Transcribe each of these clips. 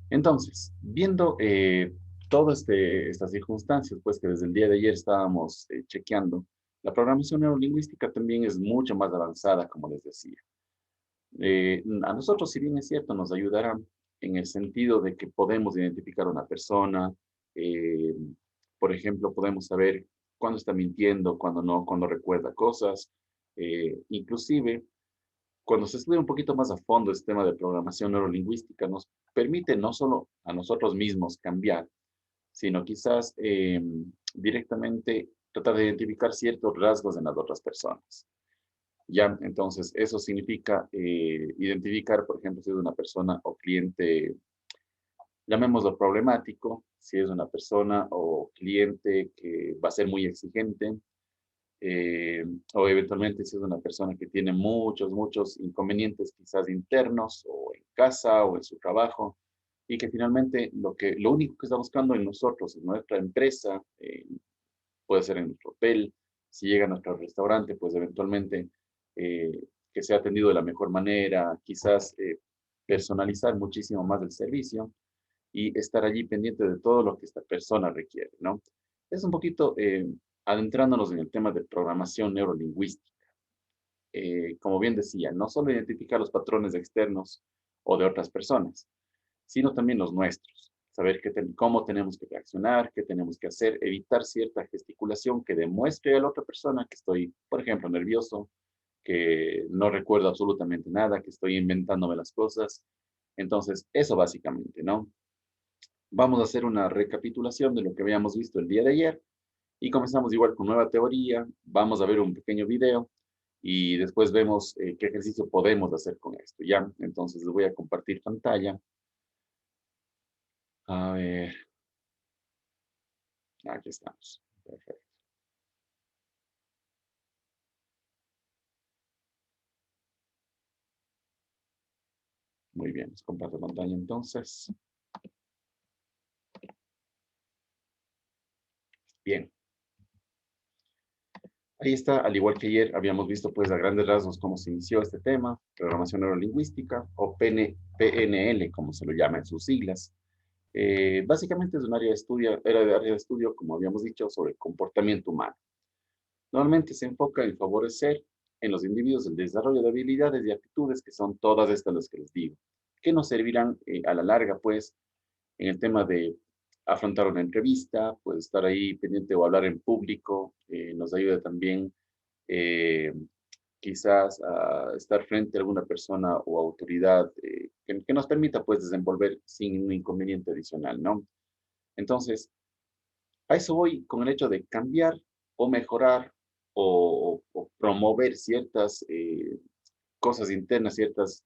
Entonces, viendo todas estas circunstancias, pues que desde el día de ayer estábamos chequeando, la programación neurolingüística también es mucho más avanzada, como les decía. A nosotros, si bien es cierto, nos ayudará en el sentido de que podemos identificar a una persona, eh, por ejemplo, podemos saber cuándo está mintiendo, cuándo no, cuándo recuerda cosas, inclusive cuando se estudia un poquito más a fondo este tema de programación neurolingüística, nos permite no solo a nosotros mismos cambiar, sino quizás directamente tratar de identificar ciertos rasgos en las otras personas. Ya, entonces, eso significa identificar, por ejemplo, si es una persona o cliente, llamémoslo problemático, si es una persona o cliente que va a ser muy exigente, eh, o eventualmente si es una persona que tiene muchos inconvenientes quizás internos o en casa o en su trabajo y que finalmente lo único que está buscando en nosotros, en nuestra empresa, puede ser en nuestro hotel, si llega a nuestro restaurante, pues eventualmente eh, que sea atendido de la mejor manera, quizás personalizar muchísimo más el servicio y estar allí pendiente de todo lo que esta persona requiere, ¿no? Es un poquito adentrándonos en el tema de programación neurolingüística. Como bien decía, no solo identificar los patrones externos o de otras personas, sino también los nuestros. Saber cómo tenemos que reaccionar, qué tenemos que hacer, evitar cierta gesticulación que demuestre a la otra persona que estoy, por ejemplo, nervioso, que no recuerdo absolutamente nada, que estoy inventándome las cosas. Entonces, eso básicamente, ¿no? Vamos a hacer una recapitulación de lo que habíamos visto el día de ayer y comenzamos igual con nueva teoría. Vamos a ver un pequeño video y después vemos qué ejercicio podemos hacer con esto. Ya, entonces les voy a compartir pantalla. A ver, aquí estamos. Perfecto. Muy bien, les comparto pantalla entonces. Bien, ahí está, al igual que ayer habíamos visto pues a grandes rasgos cómo se inició este tema, programación neurolingüística o PNL, como se lo llama en sus siglas. Básicamente es un área de estudio, era de área de estudio, como habíamos dicho, sobre el comportamiento humano. Normalmente se enfoca en favorecer en los individuos el desarrollo de habilidades y actitudes que son todas estas las que les digo, que nos servirán a la larga, pues, en el tema de afrontar una entrevista, pues estar ahí pendiente o hablar en público, nos ayuda también eh, quizás a estar frente a alguna persona o autoridad que nos permita pues desenvolver sin un inconveniente adicional, ¿no? Entonces, a eso voy con el hecho de cambiar o mejorar o promover ciertas cosas internas, ciertas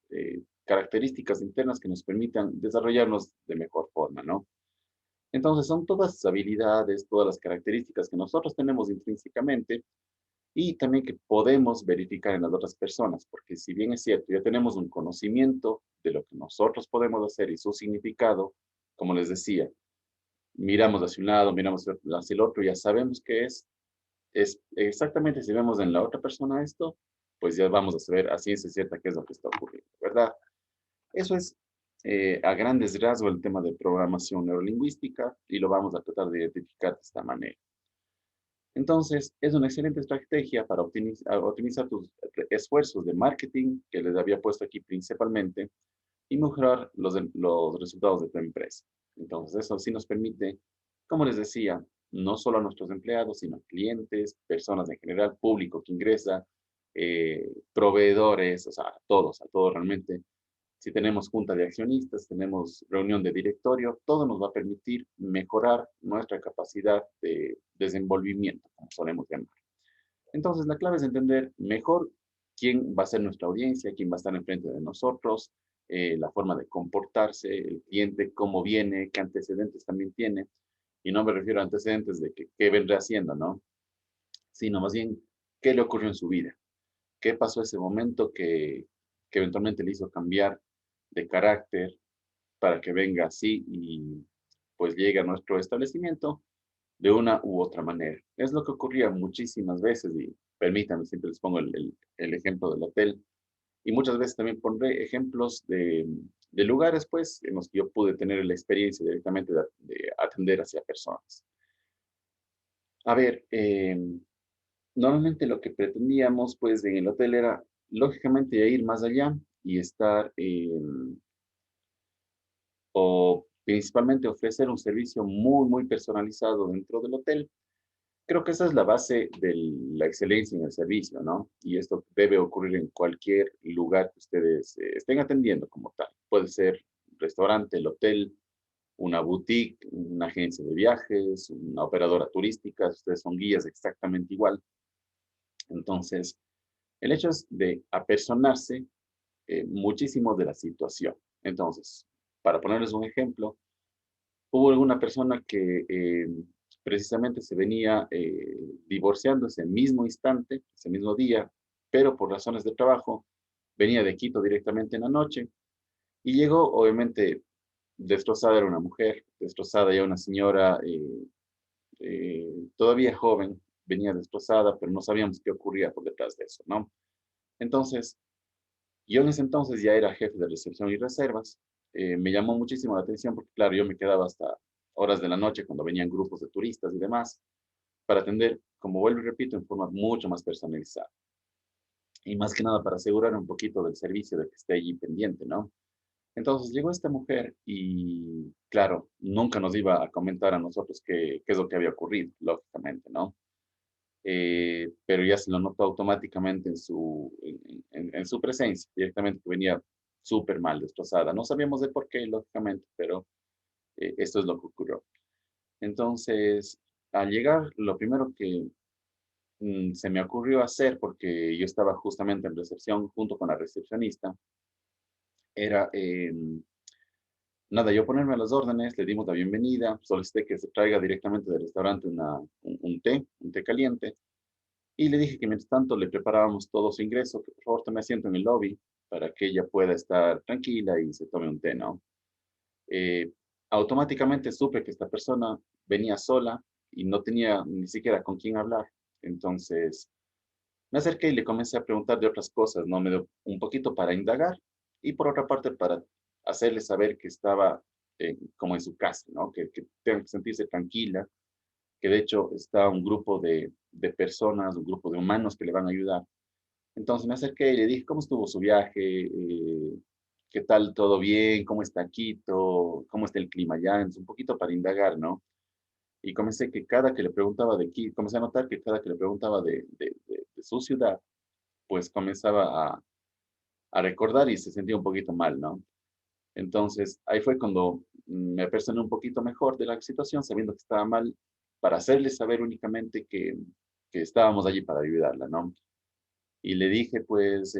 características internas que nos permitan desarrollarnos de mejor forma, ¿no? Entonces, son todas las habilidades, todas las características que nosotros tenemos intrínsecamente y también que podemos verificar en las otras personas, porque si bien es cierto, ya tenemos un conocimiento de lo que nosotros podemos hacer y su significado, como les decía, miramos hacia un lado, miramos hacia el otro, ya sabemos qué es exactamente si vemos en la otra persona esto, pues ya vamos a saber a ciencia cierta qué es lo que está ocurriendo, ¿verdad? Eso es a grandes rasgos el tema de programación neurolingüística y lo vamos a tratar de identificar de esta manera. Entonces, es una excelente estrategia para optimizar tus esfuerzos de marketing que les había puesto aquí principalmente y mejorar los resultados de tu empresa. Entonces, eso sí nos permite, como les decía, no solo a nuestros empleados, sino a clientes, personas en general, público que ingresa, proveedores, o sea, a todos realmente. Si tenemos junta de accionistas, tenemos reunión de directorio, todo nos va a permitir mejorar nuestra capacidad de desenvolvimiento, como solemos llamar. Entonces, la clave es entender mejor quién va a ser nuestra audiencia, quién va a estar enfrente de nosotros, la forma de comportarse, el cliente, cómo viene, qué antecedentes también tiene. Y no me refiero a antecedentes de que, qué vendrá haciendo, ¿no? Sino más bien qué le ocurrió en su vida, qué pasó ese momento que eventualmente le hizo cambiar de carácter para que venga así y pues llegue a nuestro establecimiento de una u otra manera. Es lo que ocurría muchísimas veces y permítanme, siempre les pongo el ejemplo del hotel. Y muchas veces también pondré ejemplos de lugares, pues, en los que yo pude tener la experiencia directamente de atender hacia personas. A ver, normalmente lo que pretendíamos, pues, en el hotel era, lógicamente, ya ir más allá y estar, o principalmente ofrecer un servicio muy, muy personalizado dentro del hotel. Creo que esa es la base de la excelencia en el servicio, ¿no? Y esto debe ocurrir en cualquier lugar que ustedes estén atendiendo como tal. Puede ser restaurante, el hotel, una boutique, una agencia de viajes, una operadora turística, ustedes son guías exactamente igual. Entonces, el hecho es de apersonarse muchísimo de la situación. Entonces, para ponerles un ejemplo, hubo alguna persona que precisamente se venía divorciando ese mismo instante, ese mismo día, pero por razones de trabajo, venía de Quito directamente en la noche y llegó, obviamente, destrozada, era una mujer, destrozada ya una señora todavía joven, venía destrozada, pero no sabíamos qué ocurría por detrás de eso, ¿no? Entonces, yo en ese entonces ya era jefe de recepción y reservas. Me llamó muchísimo la atención porque, claro, yo me quedaba hasta horas de la noche cuando venían grupos de turistas y demás para atender, como vuelvo y repito, en forma mucho más personalizada. Y más que nada para asegurar un poquito del servicio de que esté allí pendiente, ¿no? Entonces llegó esta mujer y, claro, nunca nos iba a comentar a nosotros qué es lo que había ocurrido, lógicamente, ¿no? Pero ya se lo notó automáticamente en su presencia, directamente que venía súper mal, destrozada. No sabíamos de por qué, lógicamente, pero esto es lo que ocurrió. Entonces, al llegar, lo primero que se me ocurrió hacer, porque yo estaba justamente en recepción junto con la recepcionista, era, nada, yo ponerme a las órdenes, le dimos la bienvenida, solicité que se traiga directamente del restaurante un té caliente. Y le dije que mientras tanto le preparábamos todo su ingreso, que por favor tome asiento en el lobby para que ella pueda estar tranquila y se tome un té, ¿no? Eh, Automáticamente supe que esta persona venía sola y no tenía ni siquiera con quién hablar. Entonces me acerqué y le comencé a preguntar de otras cosas, ¿no? Me dio un poquito para indagar y por otra parte para hacerle saber que estaba como en su casa, ¿no? Que tenga que sentirse tranquila, que de hecho está un grupo de personas, un grupo de humanos que le van a ayudar. Entonces me acerqué y le dije, ¿cómo estuvo su viaje? ¿Qué tal? ¿Todo bien? ¿Cómo está Quito? ¿Cómo está el clima allá? Entonces, un poquito para indagar, ¿no? Y comencé que cada que le preguntaba de Quito, comencé a notar que cada que le preguntaba de su ciudad, pues comenzaba a recordar y se sentía un poquito mal, ¿no? Entonces, ahí fue cuando me personé un poquito mejor de la situación, sabiendo que estaba mal, para hacerle saber únicamente que estábamos allí para ayudarla, ¿no? Y le dije, pues,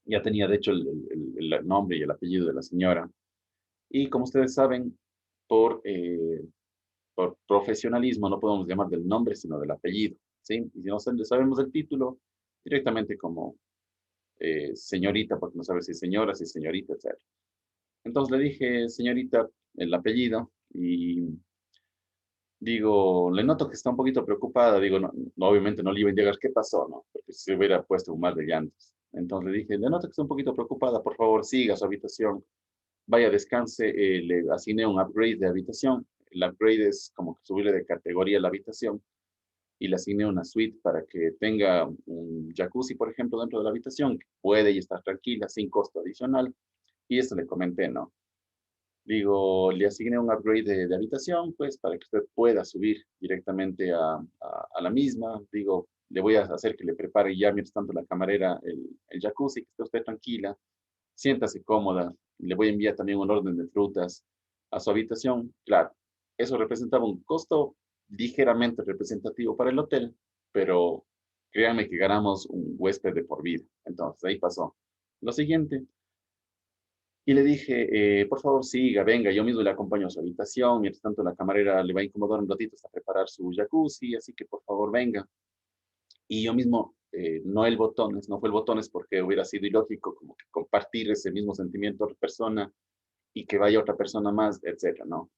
ya tenía de hecho el nombre y el apellido de la señora. Y como ustedes saben, por, eh, por profesionalismo no podemos llamar del nombre, sino del apellido, ¿sí? Y si no sabemos el título, directamente como señorita, porque no sabe si es señora, si es señorita, etc. Entonces le dije, señorita, el apellido, y digo, le noto que está un poquito preocupada, digo, obviamente no le iba a llegar, ¿qué pasó, no? Porque se hubiera puesto un mar de llantos. Entonces le dije, le noto que está un poquito preocupada, por favor, siga a su habitación, vaya, descanse, le asigné un upgrade de habitación, el upgrade es como que subirle de categoría a la habitación, y le asigné una suite para que tenga un jacuzzi, por ejemplo, dentro de la habitación, que puede y estar tranquila, sin costo adicional, y eso le comenté, ¿no? Digo, le asigné un upgrade de habitación, pues, para que usted pueda subir directamente a la misma. Digo, le voy a hacer que le prepare ya, mientras tanto, la camarera, el jacuzzi, que esté usted tranquila, siéntase cómoda. Le voy a enviar también un orden de frutas a su habitación. Claro, eso representaba un costo ligeramente representativo para el hotel, pero créanme que ganamos un huésped de por vida. Entonces, ahí pasó. Lo siguiente, y le dije, por favor, siga, venga, yo mismo le acompaño a su habitación, mientras tanto la camarera le va a incomodar un ratito hasta preparar su jacuzzi, así que por favor venga. Y yo mismo, no el botones, no fue el botones porque hubiera sido ilógico como que compartir ese mismo sentimiento a otra persona y que vaya otra persona más, etcétera, ¿no?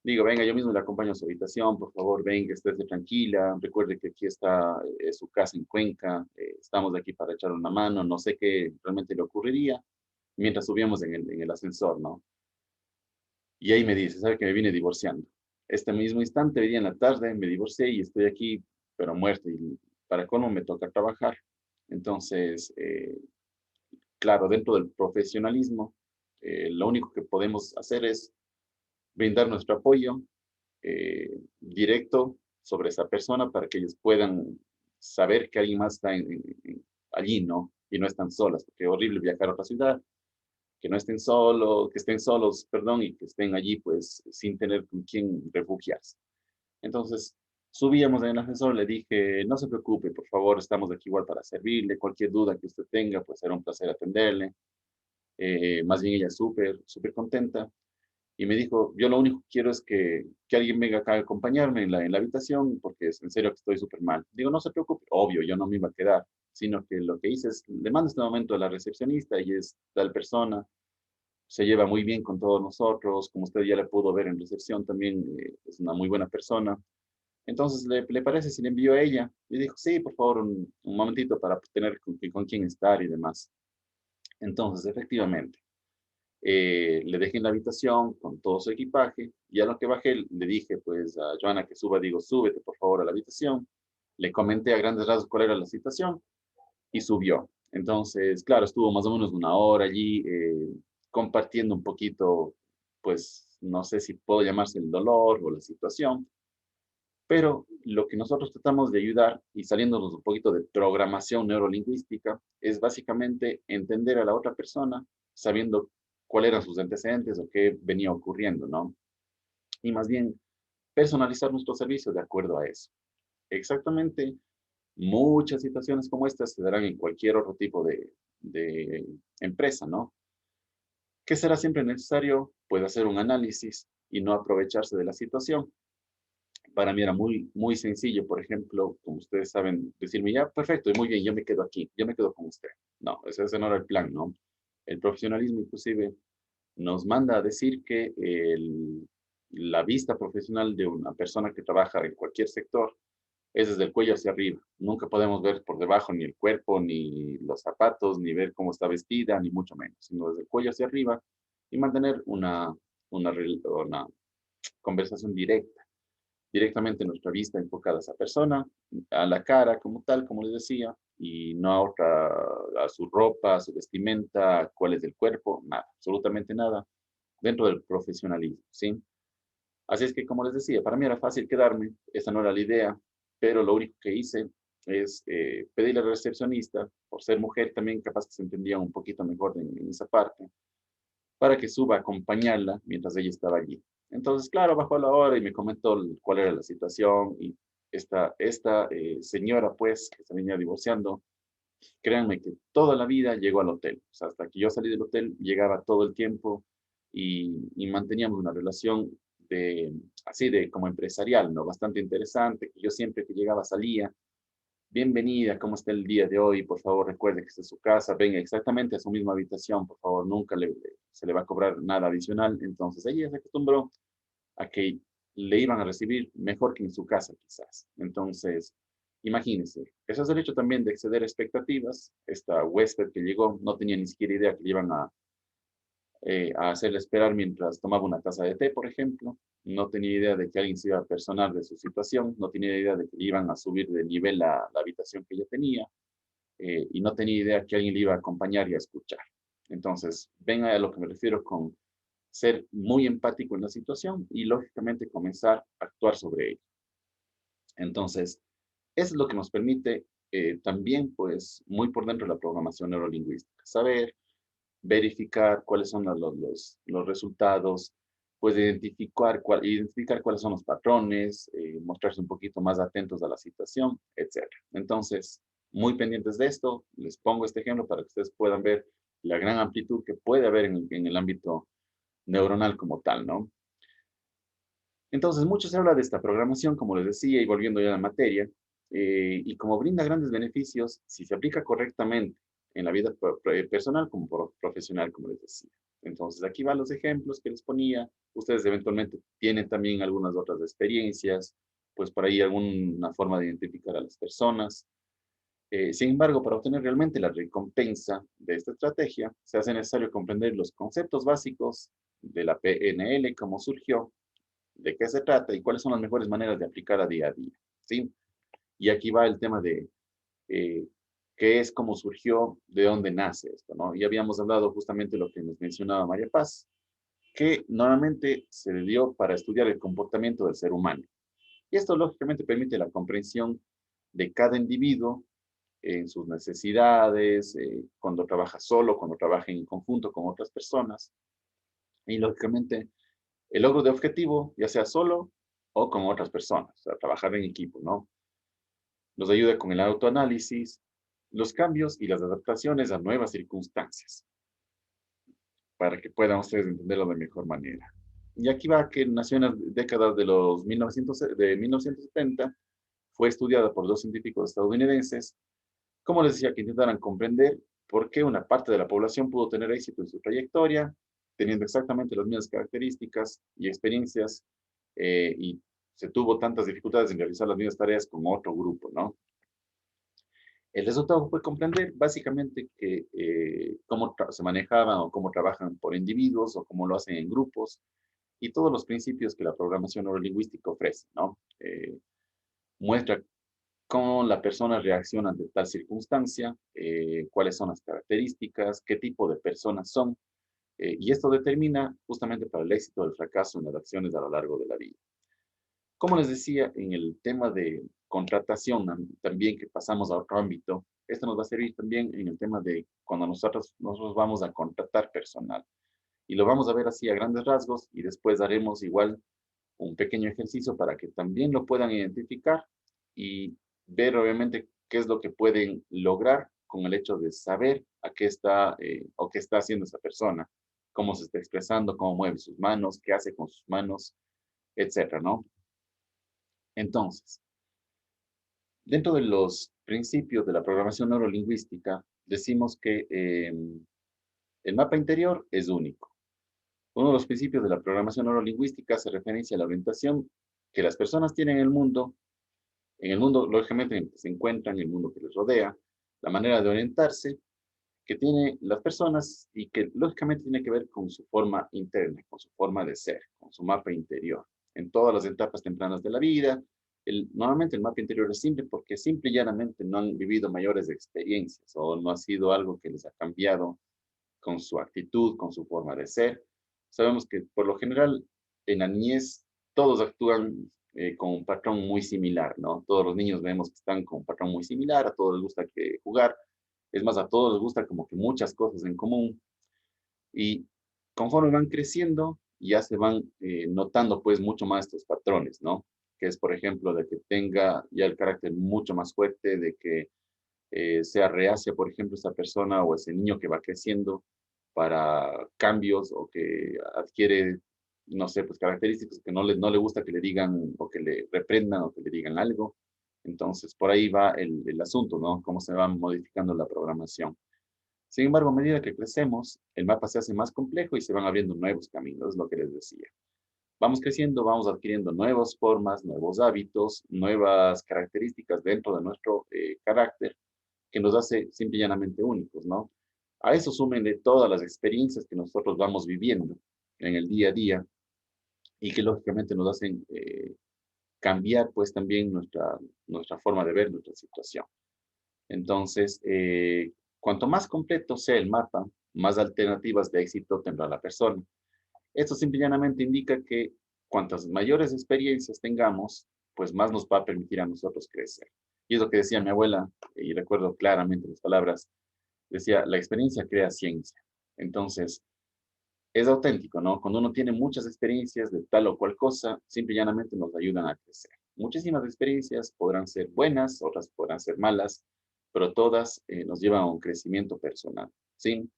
Digo, venga, yo mismo le acompaño a su habitación, por favor, venga, estése tranquila, recuerde que aquí está su casa en Cuenca, estamos de aquí para echar una mano, no sé qué realmente le ocurriría mientras subíamos en el ascensor, ¿no? Y ahí me dice, ¿sabe que me vine divorciando? Este mismo instante, hoy día en la tarde, me divorcié y estoy aquí, pero muerto, y para colmo me toca trabajar. Entonces, claro, dentro del profesionalismo, lo único que podemos hacer es brindar nuestro apoyo directo sobre esa persona para que ellos puedan saber que alguien más está allí, ¿no? Y no están solas, porque es horrible viajar a otra ciudad, que no estén solos, que estén solos, perdón, y que estén allí pues sin tener con quién refugiarse. Entonces, subíamos en el ascensor, le dije, no se preocupe, por favor, estamos aquí igual para servirle, cualquier duda que usted tenga, pues será un placer atenderle. Más bien ella súper contenta. Y me dijo, yo lo único que quiero es que alguien venga acá a acompañarme en la habitación, porque es en serio que estoy súper mal. Digo, no se preocupe, obvio, yo no me iba a quedar, sino que lo que hice es, le mando este momento a la recepcionista, y es tal persona, se lleva muy bien con todos nosotros, como usted ya le pudo ver en recepción también, es una muy buena persona. Entonces, ¿le parece si le envío a ella? Y dijo, sí, por favor, un momentito para tener con quién estar y demás. Entonces, efectivamente, le dejé en la habitación con todo su equipaje, y a lo que bajé le dije pues a Joana que suba, digo, súbete por favor a la habitación. Le comenté a grandes rasgos cuál era la situación y subió. Entonces, claro, estuvo más o menos una hora allí compartiendo un poquito, pues no sé si puedo llamarse el dolor o la situación, pero lo que nosotros tratamos de ayudar, y saliéndonos un poquito de programación neurolingüística, es básicamente entender a la otra persona sabiendo cuáles eran sus antecedentes o qué venía ocurriendo, ¿no? Y más bien personalizar nuestro servicio de acuerdo a eso. Exactamente, muchas situaciones como estas se darán en cualquier otro tipo de empresa, ¿no? ¿Qué será siempre necesario? Pues hacer un análisis y no aprovecharse de la situación. Para mí era muy sencillo, por ejemplo, como ustedes saben, decirme, ya, perfecto, y muy bien, yo me quedo aquí, yo me quedo con usted. No, ese no era el plan, ¿no? El profesionalismo inclusive nos manda a decir que la vista profesional de una persona que trabaja en cualquier sector es desde el cuello hacia arriba. Nunca podemos ver por debajo ni el cuerpo, ni los zapatos, ni ver cómo está vestida, ni mucho menos, sino desde el cuello hacia arriba, y mantener una conversación directamente nuestra vista enfocada a esa persona, a la cara como tal, como les decía, y no a otra, a su ropa, a su vestimenta, cuál es el cuerpo, nada, absolutamente nada, dentro del profesionalismo, ¿sí? Así es que, como les decía, para mí era fácil quedarme, esa no era la idea, pero lo único que hice es pedirle al recepcionista, por ser mujer también, capaz que se entendía un poquito mejor en esa parte, para que suba a acompañarla mientras ella estaba allí. Entonces, claro, bajó a la hora y me comentó cuál era la situación, y esta señora, pues, que se venía divorciando, créanme que toda la vida llegó al hotel. O sea, hasta que yo salí del hotel, llegaba todo el tiempo, y manteníamos una relación así de como empresarial, ¿no? Bastante interesante, que yo siempre que llegaba salía, bienvenida, ¿cómo está el día de hoy? Por favor, recuerde que esta es su casa, venga exactamente a su misma habitación, por favor, nunca se le va a cobrar nada adicional. Entonces ella se acostumbró a que le iban a recibir mejor que en su casa, quizás. Entonces, imagínense, eso es el hecho también de exceder expectativas. Esta huésped que llegó no tenía ni siquiera idea que le iban a hacerle esperar mientras tomaba una taza de té, por ejemplo. No tenía idea de que alguien se iba a personar de su situación, no tenía idea de que le iban a subir de nivel la habitación que ella tenía, y no tenía idea que alguien le iba a acompañar y a escuchar. Entonces, ven a lo que me refiero con ser muy empático en la situación y lógicamente comenzar a actuar sobre ello. Entonces, eso es lo que nos permite también, pues, muy por dentro de la programación neurolingüística, saber verificar cuáles son los resultados, pues identificar cuáles son los patrones, mostrarse un poquito más atentos a la situación, etc. Entonces, muy pendientes de esto, les pongo este ejemplo para que ustedes puedan ver la gran amplitud que puede haber en el ámbito neuronal como tal, ¿no? Entonces, mucho se habla de esta programación, como les decía, y volviendo ya a la materia, y como brinda grandes beneficios si se aplica correctamente en la vida personal como profesional, como les decía. Entonces, aquí van los ejemplos que les ponía. Ustedes eventualmente tienen también algunas otras experiencias, pues por ahí alguna forma de identificar a las personas. Sin embargo, para obtener realmente la recompensa de esta estrategia, se hace necesario comprender los conceptos básicos de la PNL, cómo surgió, de qué se trata y cuáles son las mejores maneras de aplicar a día, ¿sí? Y aquí va el tema de eh, qué es, cómo surgió, de dónde nace esto, ¿no? Y habíamos hablado justamente lo que nos mencionaba María Paz, que normalmente se le dio para estudiar el comportamiento del ser humano. Y esto lógicamente permite la comprensión de cada individuo en sus necesidades, cuando trabaja solo, cuando trabaja en conjunto con otras personas. Y lógicamente el logro de objetivo, ya sea solo o con otras personas, o sea, trabajar en equipo, ¿no? Nos ayuda con el autoanálisis, los cambios y las adaptaciones a nuevas circunstancias, para que puedan ustedes entenderlo de mejor manera. Y aquí va que nació en las décadas de los 1970, fue estudiada por dos científicos estadounidenses, como les decía, que intentaran comprender por qué una parte de la población pudo tener éxito en su trayectoria, teniendo exactamente las mismas características y experiencias, y se tuvo tantas dificultades en realizar las mismas tareas con otro grupo, ¿no? El resultado fue comprender básicamente que cómo se manejaban o cómo trabajan por individuos o cómo lo hacen en grupos y todos los principios que la programación neurolingüística ofrece, ¿no? Muestra cómo la persona reacciona ante tal circunstancia, cuáles son las características, qué tipo de personas son, y esto determina justamente para el éxito o el fracaso en las acciones a lo largo de la vida. Como les decía, en el tema de contratación, también que pasamos a otro ámbito, esto nos va a servir también en el tema de cuando nosotros vamos a contratar personal. Y lo vamos a ver así a grandes rasgos y después haremos igual un pequeño ejercicio para que también lo puedan identificar y ver obviamente qué es lo que pueden lograr con el hecho de saber a qué está o qué está haciendo esa persona, cómo se está expresando, cómo mueve sus manos, qué hace con sus manos, etcétera, ¿no? Entonces, dentro de los principios de la programación neurolingüística, decimos que el mapa interior es único. Uno de los principios de la programación neurolingüística se referencia a la orientación que las personas tienen en el mundo, lógicamente, en el que se encuentran, en el mundo que les rodea, la manera de orientarse que tienen las personas y que lógicamente tiene que ver con su forma interna, con su forma de ser, con su mapa interior. En todas las etapas tempranas de la vida, normalmente el mapa interior es simple porque simple y llanamente no han vivido mayores experiencias o no ha sido algo que les ha cambiado con su actitud, con su forma de ser. Sabemos que por lo general en la niñez todos actúan con un patrón muy similar, ¿no? Todos los niños vemos que están con un patrón muy similar, a todos les gusta jugar, es más, a todos les gusta como que muchas cosas en común y conforme van creciendo ya se van notando pues mucho más estos patrones, ¿no? Que es, por ejemplo, de que tenga ya el carácter mucho más fuerte, de que sea reacia, por ejemplo, esa persona o ese niño que va creciendo para cambios o que adquiere, no sé, pues características que no le gusta que le digan o que le reprendan o que le digan algo. Entonces, por ahí va el asunto, ¿no? Cómo se va modificando la programación. Sin embargo, a medida que crecemos, el mapa se hace más complejo y se van abriendo nuevos caminos, es lo que les decía. Vamos creciendo, vamos adquiriendo nuevas formas, nuevos hábitos, nuevas características dentro de nuestro carácter que nos hace simple y llanamente únicos, ¿no? A eso súmenle todas las experiencias que nosotros vamos viviendo en el día a día y que lógicamente nos hacen cambiar pues también nuestra forma de ver nuestra situación. Entonces, cuanto más completo sea el mapa, más alternativas de éxito tendrá la persona. Esto simple y llanamente indica que cuantas mayores experiencias tengamos, pues más nos va a permitir a nosotros crecer. Y es lo que decía mi abuela, y recuerdo claramente las palabras, decía, la experiencia crea ciencia. Entonces, es auténtico, ¿no? Cuando uno tiene muchas experiencias de tal o cual cosa, simple y llanamente nos ayudan a crecer. Muchísimas experiencias podrán ser buenas, otras podrán ser malas, pero todas nos llevan a un crecimiento personal, ¿sí?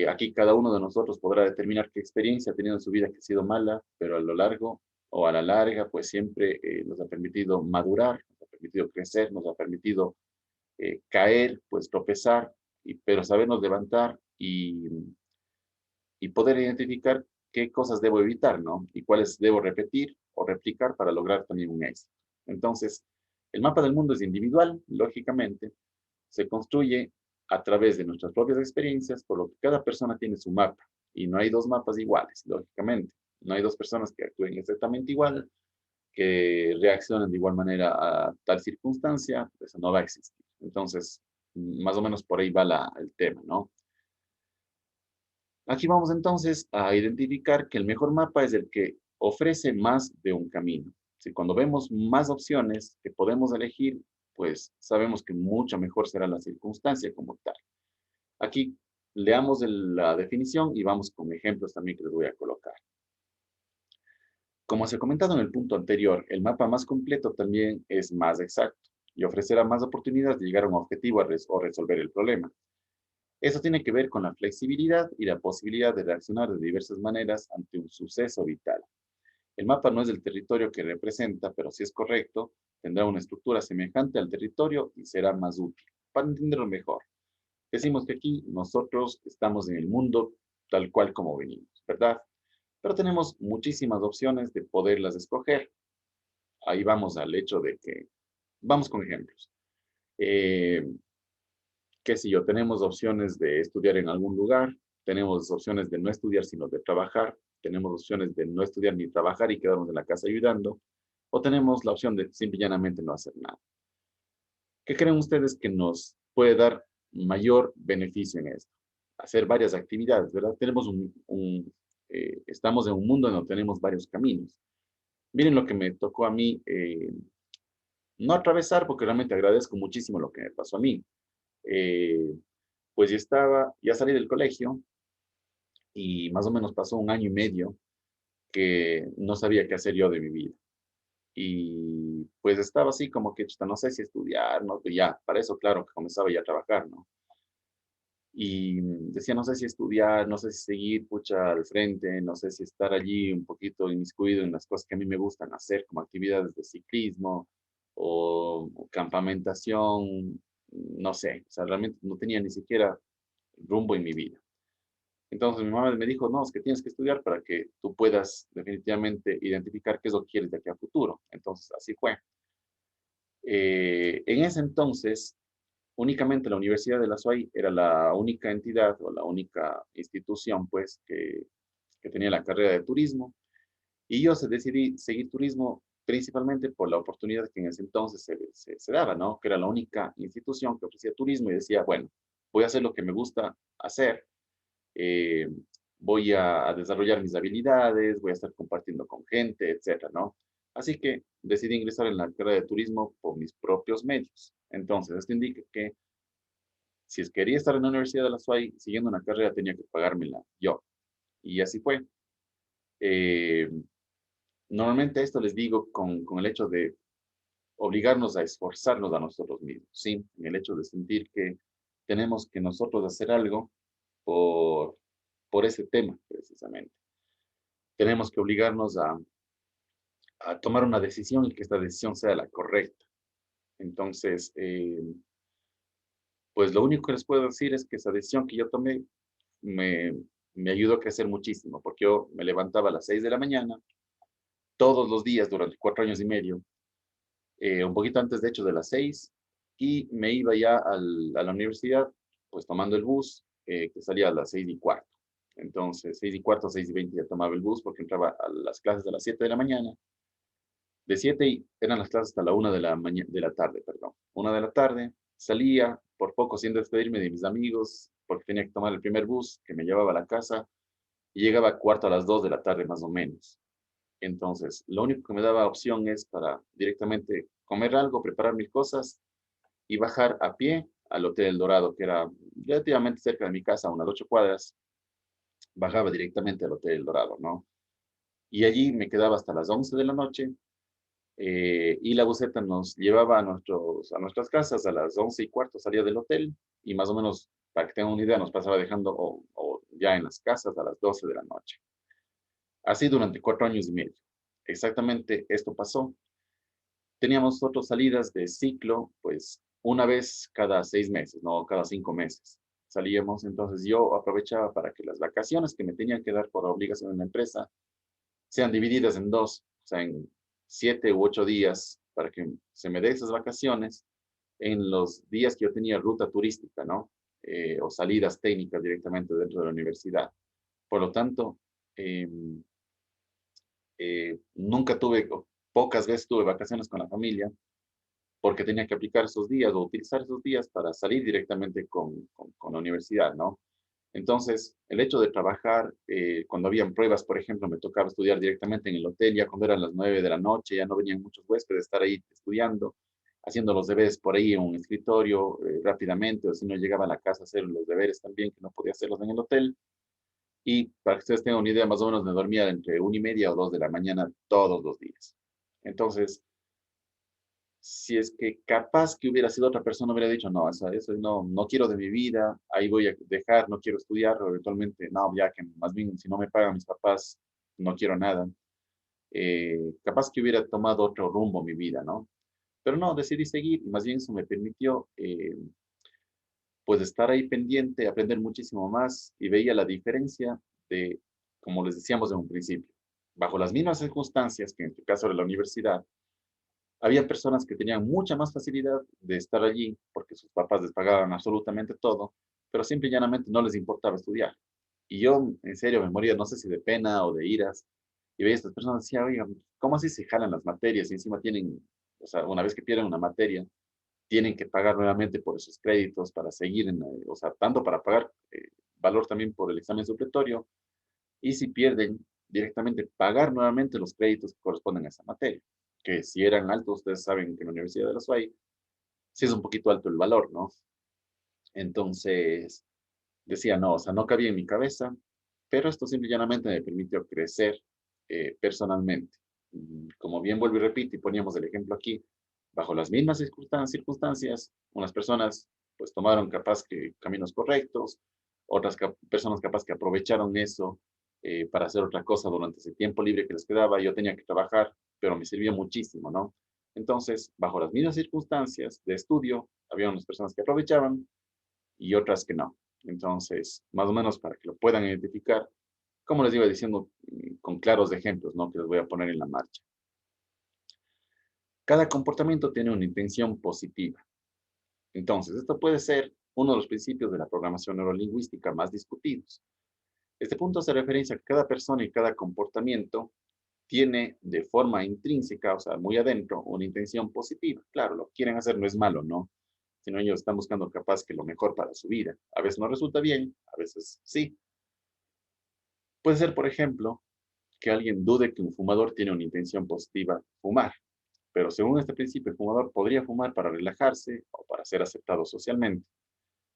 Aquí cada uno de nosotros podrá determinar qué experiencia ha tenido en su vida que ha sido mala, pero a lo largo o a la larga, pues siempre nos ha permitido madurar, nos ha permitido crecer, nos ha permitido caer, pues tropezar, pero sabernos levantar y poder identificar qué cosas debo evitar, ¿no? Y cuáles debo repetir o replicar para lograr también un éxito. Entonces, el mapa del mundo es individual, lógicamente, se construye a través de nuestras propias experiencias, por lo que cada persona tiene su mapa. Y no hay dos mapas iguales, lógicamente. No hay dos personas que actúen exactamente igual, que reaccionen de igual manera a tal circunstancia, eso no va a existir. Entonces, más o menos por ahí va el tema, ¿no? Aquí vamos entonces a identificar que el mejor mapa es el que ofrece más de un camino. Si cuando vemos más opciones que podemos elegir, pues sabemos que mucho mejor será la circunstancia como tal. Aquí leamos la definición y vamos con ejemplos también que les voy a colocar. Como se ha comentado en el punto anterior, el mapa más completo también es más exacto y ofrecerá más oportunidades de llegar a un objetivo o resolver el problema. Eso tiene que ver con la flexibilidad y la posibilidad de reaccionar de diversas maneras ante un suceso vital. El mapa no es el territorio que representa, pero si es correcto, tendrá una estructura semejante al territorio y será más útil. Para entenderlo mejor, decimos que aquí nosotros estamos en el mundo tal cual como venimos, ¿verdad? Pero tenemos muchísimas opciones de poderlas escoger. Ahí vamos al hecho de que, vamos con ejemplos. Eh, qué sé yo, tenemos opciones de estudiar en algún lugar, tenemos opciones de no estudiar, sino de trabajar, tenemos opciones de no estudiar ni trabajar y quedarnos en la casa ayudando, o tenemos la opción de simple y llanamente no hacer nada. ¿Qué creen ustedes que nos puede dar mayor beneficio en esto? Hacer varias actividades, ¿verdad? Estamos en un mundo donde tenemos varios caminos. Miren lo que me tocó a mí, no atravesar, porque realmente agradezco muchísimo lo que me pasó a mí. Eh, pues ya salí del colegio y más o menos pasó un año y medio que no sabía qué hacer yo de mi vida. Y pues estaba así como que, chuta, no sé si estudiar, no, ya, para eso, claro, que comenzaba ya a trabajar, ¿no? Y decía, no sé si estudiar, no sé si seguir, pucha, al frente, no sé si estar allí un poquito inmiscuido en las cosas que a mí me gustan hacer, como actividades de ciclismo o campamentación, no sé, o sea, realmente no tenía ni siquiera rumbo en mi vida. Entonces mi mamá me dijo, no, es que tienes que estudiar para que tú puedas definitivamente identificar qué es lo que quieres de aquí a futuro. Entonces así fue. En ese entonces, únicamente la Universidad de la SUAY era la única entidad o la única institución, pues, que tenía la carrera de turismo. Y yo decidí seguir turismo principalmente por la oportunidad que en ese entonces se daba, ¿no? Que era la única institución que ofrecía turismo y decía, bueno, voy a hacer lo que me gusta hacer, eh, voy a desarrollar mis habilidades, voy a estar compartiendo con gente, etcétera, ¿no? Así que decidí ingresar en la carrera de turismo por mis propios medios. Entonces, esto indica que si quería estar en la Universidad de la SUAY siguiendo una carrera, tenía que pagármela yo. Y así fue. Eh, Normalmente esto les digo con el hecho de obligarnos a esforzarnos a nosotros mismos, ¿sí? En el hecho de sentir que tenemos que nosotros hacer algo por, por ese tema, precisamente. Tenemos que obligarnos a tomar una decisión y que esta decisión sea la correcta. Entonces, pues lo único que les puedo decir es que esa decisión que yo tomé me, me ayudó a crecer muchísimo, porque yo me levantaba a las 6 de la mañana, todos los días durante 4 años y medio, un poquito antes de hecho de las 6, y me iba ya a la universidad, pues tomando el bus, que salía a las 6:15. Entonces, 6:15, 6:20 ya tomaba el bus porque entraba a las clases a las 7 de la mañana. De 7 eran las clases hasta la 1 de la tarde, perdón. 1 de la tarde, salía por poco sin despedirme de mis amigos, porque tenía que tomar el primer bus que me llevaba a la casa, y llegaba a cuarto a las 2 de la tarde más o menos. Entonces, lo único que me daba opción es para directamente comer algo, preparar mis cosas y bajar a pie al Hotel El Dorado, que era relativamente cerca de mi casa, unas 8 cuadras. Bajaba directamente al Hotel El Dorado, ¿no? Y allí me quedaba hasta las 11 de la noche, y la buseta nos llevaba a nuestras casas a las 11:15, salía del hotel y más o menos, para que tengan una idea, nos pasaba dejando o ya en las casas a las 12 de la noche. Así durante 4 años y medio. Exactamente esto pasó. Teníamos otras salidas de ciclo, pues una vez cada 6 meses, no cada 5 meses. salíamos, entonces yo aprovechaba para que las vacaciones que me tenían que dar por obligación en la empresa sean divididas en dos, o sea, en 7 u 8 días, para que se me dé esas vacaciones en los días que yo tenía ruta turística, ¿no? O salidas técnicas directamente dentro de la universidad. Por lo tanto, eh, nunca tuve, o pocas veces tuve vacaciones con la familia, porque tenía que aplicar esos días o utilizar esos días para salir directamente con la universidad, ¿no? Entonces, el hecho de trabajar, cuando habían pruebas, por ejemplo, me tocaba estudiar directamente en el hotel, ya cuando eran las 9 de la noche, ya no venían muchos huéspedes, estar ahí estudiando, haciendo los deberes por ahí en un escritorio rápidamente, o si no llegaba a la casa a hacer los deberes también, que no podía hacerlos en el hotel. Y para que ustedes tengan una idea, más o menos me dormía entre 1:30 o 2 de la mañana todos los días. Entonces, si es que capaz que hubiera sido otra persona, hubiera dicho, no, eso no, no quiero de mi vida, ahí voy a dejar, no quiero estudiar, o eventualmente, no, ya que más bien si no me pagan mis papás, no quiero nada. Capaz que hubiera tomado otro rumbo mi vida, ¿no? Pero no, decidí seguir, y más bien eso me permitió, pues, estar ahí pendiente, aprender muchísimo más, y veía la diferencia de, como les decíamos en un principio, bajo las mismas circunstancias que en tu caso de la universidad, había personas que tenían mucha más facilidad de estar allí porque sus papás les pagaban absolutamente todo, pero simple y llanamente no les importaba estudiar. Y yo, en serio, me moría, no sé si de pena o de iras, y veía a estas personas y decía, oigan, ¿cómo así se jalan las materias y encima tienen, o sea, una vez que pierden una materia, tienen que pagar nuevamente por esos créditos para seguir, o sea, tanto para pagar valor también por el examen supletorio, y si pierden, directamente pagar nuevamente los créditos que corresponden a esa materia, que si eran altos, ustedes saben que en la Universidad de la SUAY sí es un poquito alto el valor, ¿no? Entonces, decía, no, o sea, no cabía en mi cabeza, pero esto simple y llanamente me permitió crecer personalmente. Como bien vuelvo y repito, y poníamos el ejemplo aquí, bajo las mismas circunstancias, unas personas pues tomaron capaz que caminos correctos, otras personas capaz que aprovecharon eso para hacer otra cosa durante ese tiempo libre que les quedaba. Yo tenía que trabajar, pero me sirvió muchísimo, ¿no? Entonces, bajo las mismas circunstancias de estudio, había unas personas que aprovechaban y otras que no. Entonces, más o menos para que lo puedan identificar, como les iba diciendo, con claros ejemplos, ¿no? Que les voy a poner en la marcha. Cada comportamiento tiene una intención positiva. Entonces, esto puede ser uno de los principios de la programación neurolingüística más discutidos. Este punto hace referencia a que cada persona y cada comportamiento tiene de forma intrínseca, o sea, muy adentro, una intención positiva. Claro, lo que quieren hacer no es malo, ¿no? Sino ellos están buscando capaz que lo mejor para su vida. A veces no resulta bien, a veces sí. Puede ser, por ejemplo, que alguien dude que un fumador tiene una intención positiva, fumar. Pero según este principio, el fumador podría fumar para relajarse o para ser aceptado socialmente.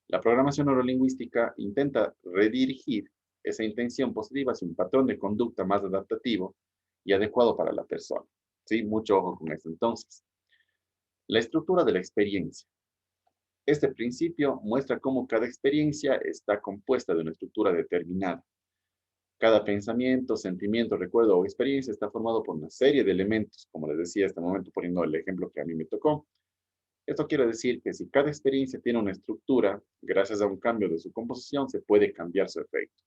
La programación neurolingüística intenta redirigir esa intención positiva hacia un patrón de conducta más adaptativo y adecuado para la persona. ¿Sí? Mucho ojo con esto. Entonces, la estructura de la experiencia. Este principio muestra cómo cada experiencia está compuesta de una estructura determinada. Cada pensamiento, sentimiento, recuerdo o experiencia está formado por una serie de elementos, como les decía hasta el momento poniendo el ejemplo que a mí me tocó. Esto quiere decir que si cada experiencia tiene una estructura, gracias a un cambio de su composición se puede cambiar su efecto.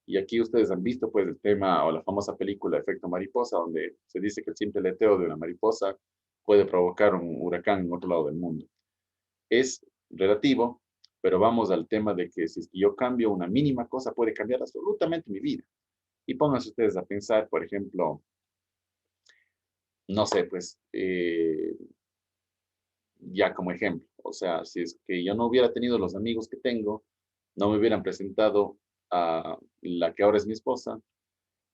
Y aquí ustedes han visto pues el tema o la famosa película Efecto Mariposa, donde se dice que el simple aleteo de una mariposa puede provocar un huracán en otro lado del mundo. Es relativo, pero vamos al tema de que si es que yo cambio una mínima cosa puede cambiar absolutamente mi vida. Y pónganse ustedes a pensar, por ejemplo, no sé, pues, ya como ejemplo, o sea, si es que yo no hubiera tenido los amigos que tengo, no me hubieran presentado a la que ahora es mi esposa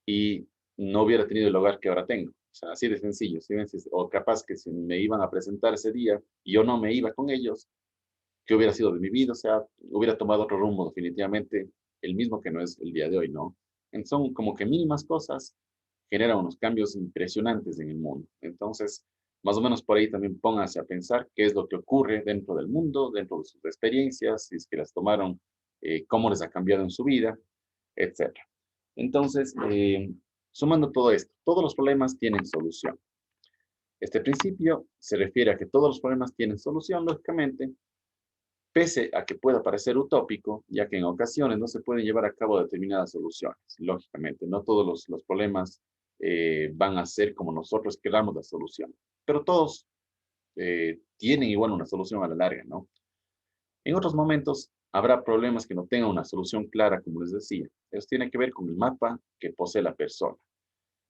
y no hubiera tenido el hogar que ahora tengo. O sea, así de sencillo, ¿sí? O capaz que si me iban a presentar ese día y yo no me iba con ellos, ¿qué hubiera sido de mi vida? O sea, hubiera tomado otro rumbo definitivamente, el mismo que no es el día de hoy, ¿no? Son como que mínimas cosas generan unos cambios impresionantes en el mundo. Entonces, más o menos por ahí también pónganse a pensar qué es lo que ocurre dentro del mundo, dentro de sus experiencias, si es que las tomaron, cómo les ha cambiado en su vida, etcétera. Entonces, sumando todo esto, todos los problemas tienen solución. Este principio se refiere a que todos los problemas tienen solución, lógicamente, pese a que pueda parecer utópico, ya que en ocasiones no se pueden llevar a cabo determinadas soluciones. Lógicamente, no todos los problemas van a ser como nosotros queramos la solución, pero todos tienen igual una solución a la larga, ¿no? En otros momentos habrá problemas que no tengan una solución clara, como les decía. Eso tiene que ver con el mapa que posee la persona,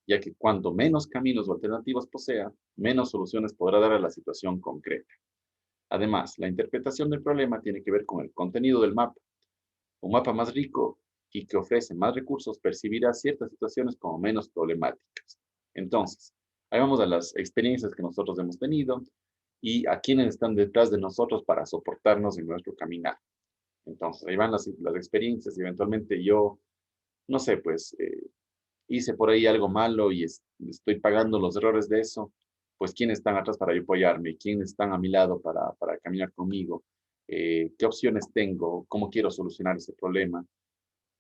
ya que cuanto menos caminos o alternativas posea, menos soluciones podrá dar a la situación concreta. Además, la interpretación del problema tiene que ver con el contenido del mapa. Un mapa más rico y que ofrece más recursos percibirá ciertas situaciones como menos problemáticas. Entonces, ahí vamos a las experiencias que nosotros hemos tenido y a quienes están detrás de nosotros para soportarnos en nuestro caminar. Entonces, ahí van las experiencias y eventualmente yo, no sé, pues hice por ahí algo malo y estoy pagando los errores de eso, pues quiénes están atrás para apoyarme, quiénes están a mi lado para caminar conmigo, qué opciones tengo, cómo quiero solucionar ese problema.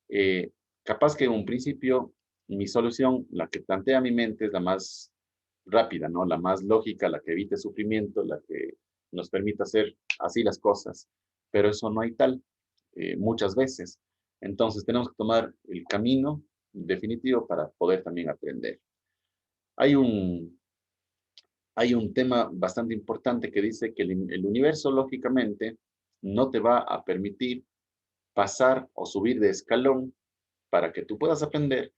Eh, Capaz que en un principio mi solución, la que plantea mi mente, es la más rápida, ¿no? La más lógica, la que evite sufrimiento, la que nos permita hacer así las cosas. Pero eso no hay tal muchas veces. Entonces tenemos que tomar el camino definitivo para poder también aprender. Hay un, hay un tema bastante importante que dice que el universo, lógicamente, no te va a permitir pasar o subir de escalón para que tú puedas aprender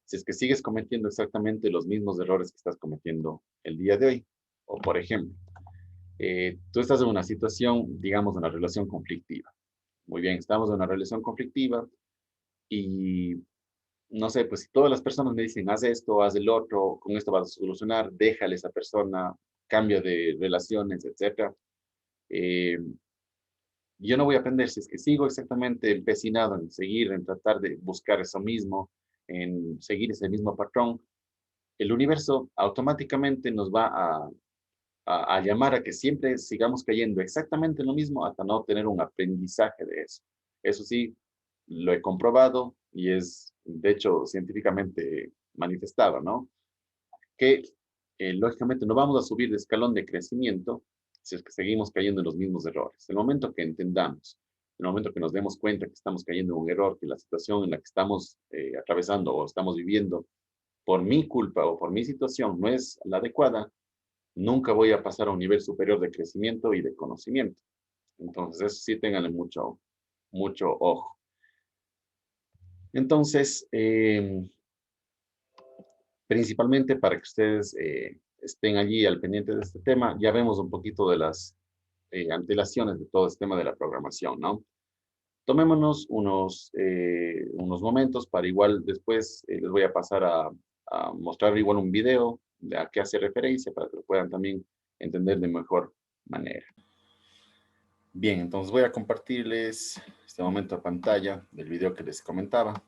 si es que sigues cometiendo exactamente los mismos errores que estás cometiendo el día de hoy. O, por ejemplo, tú estás en una situación, digamos, una relación conflictiva. Muy bien, estamos en una relación conflictiva y no sé, pues si todas las personas me dicen, haz esto, haz el otro, con esto vas a solucionar, déjale a esa persona, cambio de relaciones, etcétera. Eh, yo no voy a aprender si es que sigo exactamente empecinado en seguir, en tratar de buscar eso mismo, en seguir ese mismo patrón. El universo automáticamente nos va a llamar a que siempre sigamos cayendo exactamente en lo mismo hasta no tener un aprendizaje de eso. Eso sí, lo he comprobado y es, de hecho, científicamente manifestado, ¿no? Que lógicamente no vamos a subir de escalón de crecimiento si es que seguimos cayendo en los mismos errores. El momento que entendamos, el momento que nos demos cuenta que estamos cayendo en un error, que la situación en la que estamos atravesando o estamos viviendo por mi culpa o por mi situación no es la adecuada, nunca voy a pasar a un nivel superior de crecimiento y de conocimiento. Entonces, eso sí, ténganle mucho, mucho ojo. Entonces, principalmente para que ustedes estén allí al pendiente de este tema, ya vemos un poquito de las antelaciones de todo este tema de la programación, ¿no? Tomémonos unos momentos para igual después les voy a pasar a mostrar igual un video de a qué hace referencia para que lo puedan también entender de mejor manera. Bien, entonces voy a compartirles este momento a pantalla del video que les comentaba.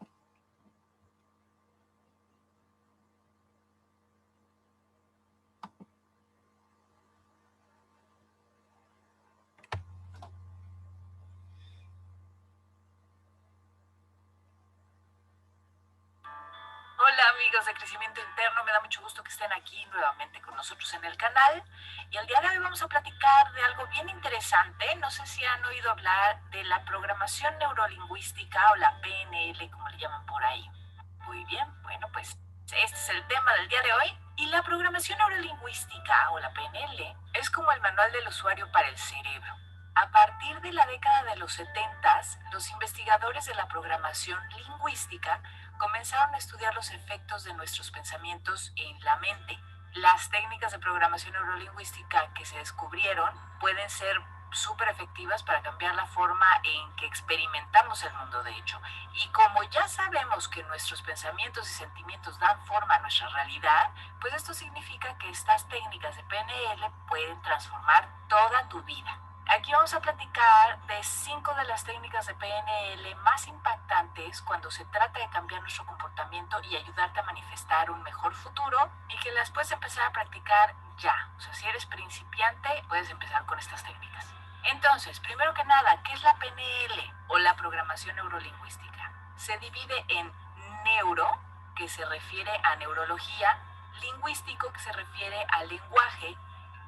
Hola amigos de Crecimiento Interno, me da mucho gusto que estén aquí nuevamente con nosotros en el canal y el día de hoy vamos a platicar de algo bien interesante. No sé si han oído hablar de la programación neurolingüística o la PNL, como le llaman por ahí. Muy bien, bueno, pues este es el tema del día de hoy. Y la programación neurolingüística o la PNL es como el manual del usuario para el cerebro. A partir de la década de los 70, los investigadores de la programación lingüística comenzaron a estudiar los efectos de nuestros pensamientos en la mente. Las técnicas de programación neurolingüística que se descubrieron pueden ser súper efectivas para cambiar la forma en que experimentamos el mundo, de hecho. Y como ya sabemos que nuestros pensamientos y sentimientos dan forma a nuestra realidad, pues esto significa que estas técnicas de PNL pueden transformar toda tu vida. Aquí vamos a platicar de 5 de las técnicas de PNL más impactantes cuando se trata de cambiar nuestro comportamiento y ayudarte a manifestar un mejor futuro y que las puedes empezar a practicar ya. O sea, si eres principiante, puedes empezar con estas técnicas. Entonces, primero que nada, ¿qué es la PNL o la programación neurolingüística? Se divide en neuro, que se refiere a neurología, lingüístico, que se refiere al lenguaje,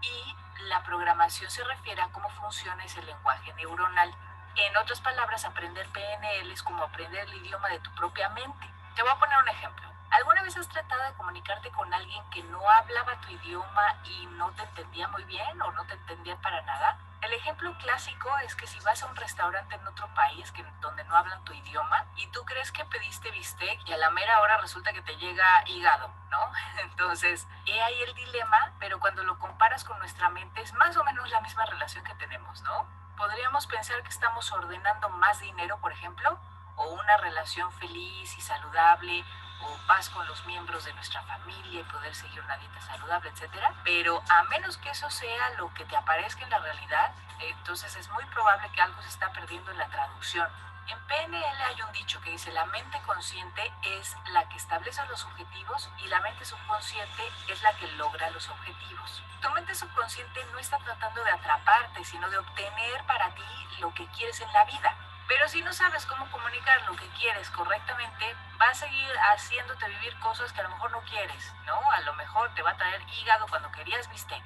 y la programación se refiere a cómo funciona ese lenguaje neuronal. En otras palabras, aprender PNL es como aprender el idioma de tu propia mente. Te voy a poner un ejemplo. ¿Alguna vez has tratado de comunicarte con alguien que no hablaba tu idioma y no te entendía muy bien o no te entendía para nada? El ejemplo clásico es que si vas a un restaurante en otro país donde no hablan tu idioma y tú crees que pediste bistec y a la mera hora resulta que te llega hígado, ¿no? Entonces, he ahí el dilema, pero cuando lo comparas con nuestra mente es más o menos la misma relación que tenemos, ¿no? Podríamos pensar que estamos ordenando más dinero, por ejemplo, o una relación feliz y saludable, o paz con los miembros de nuestra familia y poder seguir una dieta saludable, etcétera. Pero a menos que eso sea lo que te aparezca en la realidad, entonces es muy probable que algo se está perdiendo en la traducción. En PNL hay un dicho que dice: la mente consciente es la que establece los objetivos y la mente subconsciente es la que logra los objetivos. Tu mente subconsciente no está tratando de atraparte, sino de obtener para ti lo que quieres en la vida. Pero si no sabes cómo comunicar lo que quieres correctamente, va a seguir haciéndote vivir cosas que a lo mejor no quieres, ¿no? A lo mejor te va a traer hígado cuando querías bistec.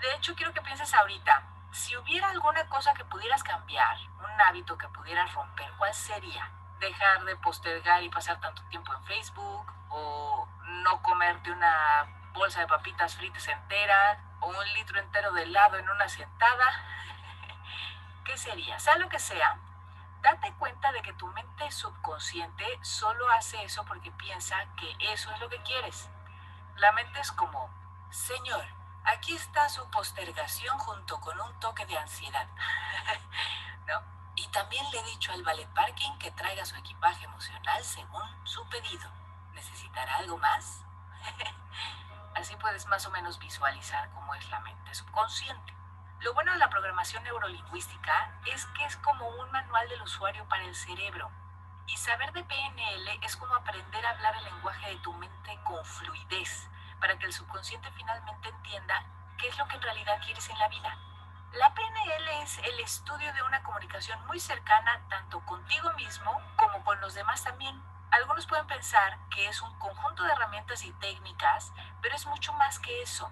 De hecho, quiero que pienses ahorita, si hubiera alguna cosa que pudieras cambiar, un hábito que pudieras romper, ¿cuál sería? ¿Dejar de postergar y pasar tanto tiempo en Facebook? ¿O no comerte una bolsa de papitas fritas entera? ¿O un litro entero de helado en una sentada? ¿Qué sería? Sea lo que sea, date cuenta de que tu mente subconsciente solo hace eso porque piensa que eso es lo que quieres. La mente es como: señor, aquí está su postergación junto con un toque de ansiedad. ¿No? Y también le he dicho al ballet parking que traiga su equipaje emocional según su pedido. ¿Necesitará algo más? Así puedes más o menos visualizar cómo es la mente subconsciente. Lo bueno de la programación neurolingüística es que es como un manual del usuario para el cerebro. Y saber de PNL es como aprender a hablar el lenguaje de tu mente con fluidez, para que el subconsciente finalmente entienda qué es lo que en realidad quieres en la vida. La PNL es el estudio de una comunicación muy cercana tanto contigo mismo como con los demás también. Algunos pueden pensar que es un conjunto de herramientas y técnicas, pero es mucho más que eso.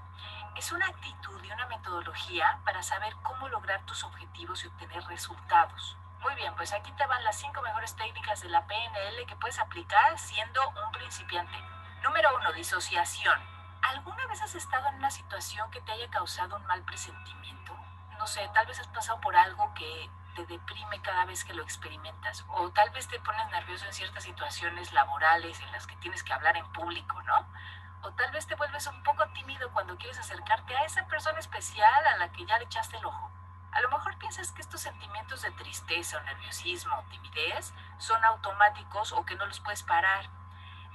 Es una actitud y una metodología para saber cómo lograr tus objetivos y obtener resultados. Muy bien, pues aquí te van las 5 mejores técnicas de la PNL que puedes aplicar siendo un principiante. Número 1, disociación. ¿Alguna vez has estado en una situación que te haya causado un mal presentimiento? No sé, tal vez has pasado por algo que te deprime cada vez que lo experimentas, o tal vez te pones nervioso en ciertas situaciones laborales en las que tienes que hablar en público, ¿no? O tal vez te vuelves un poco tímido cuando quieres acercarte a esa persona especial a la que ya le echaste el ojo. A lo mejor piensas que estos sentimientos de tristeza o nerviosismo o timidez son automáticos o que no los puedes parar.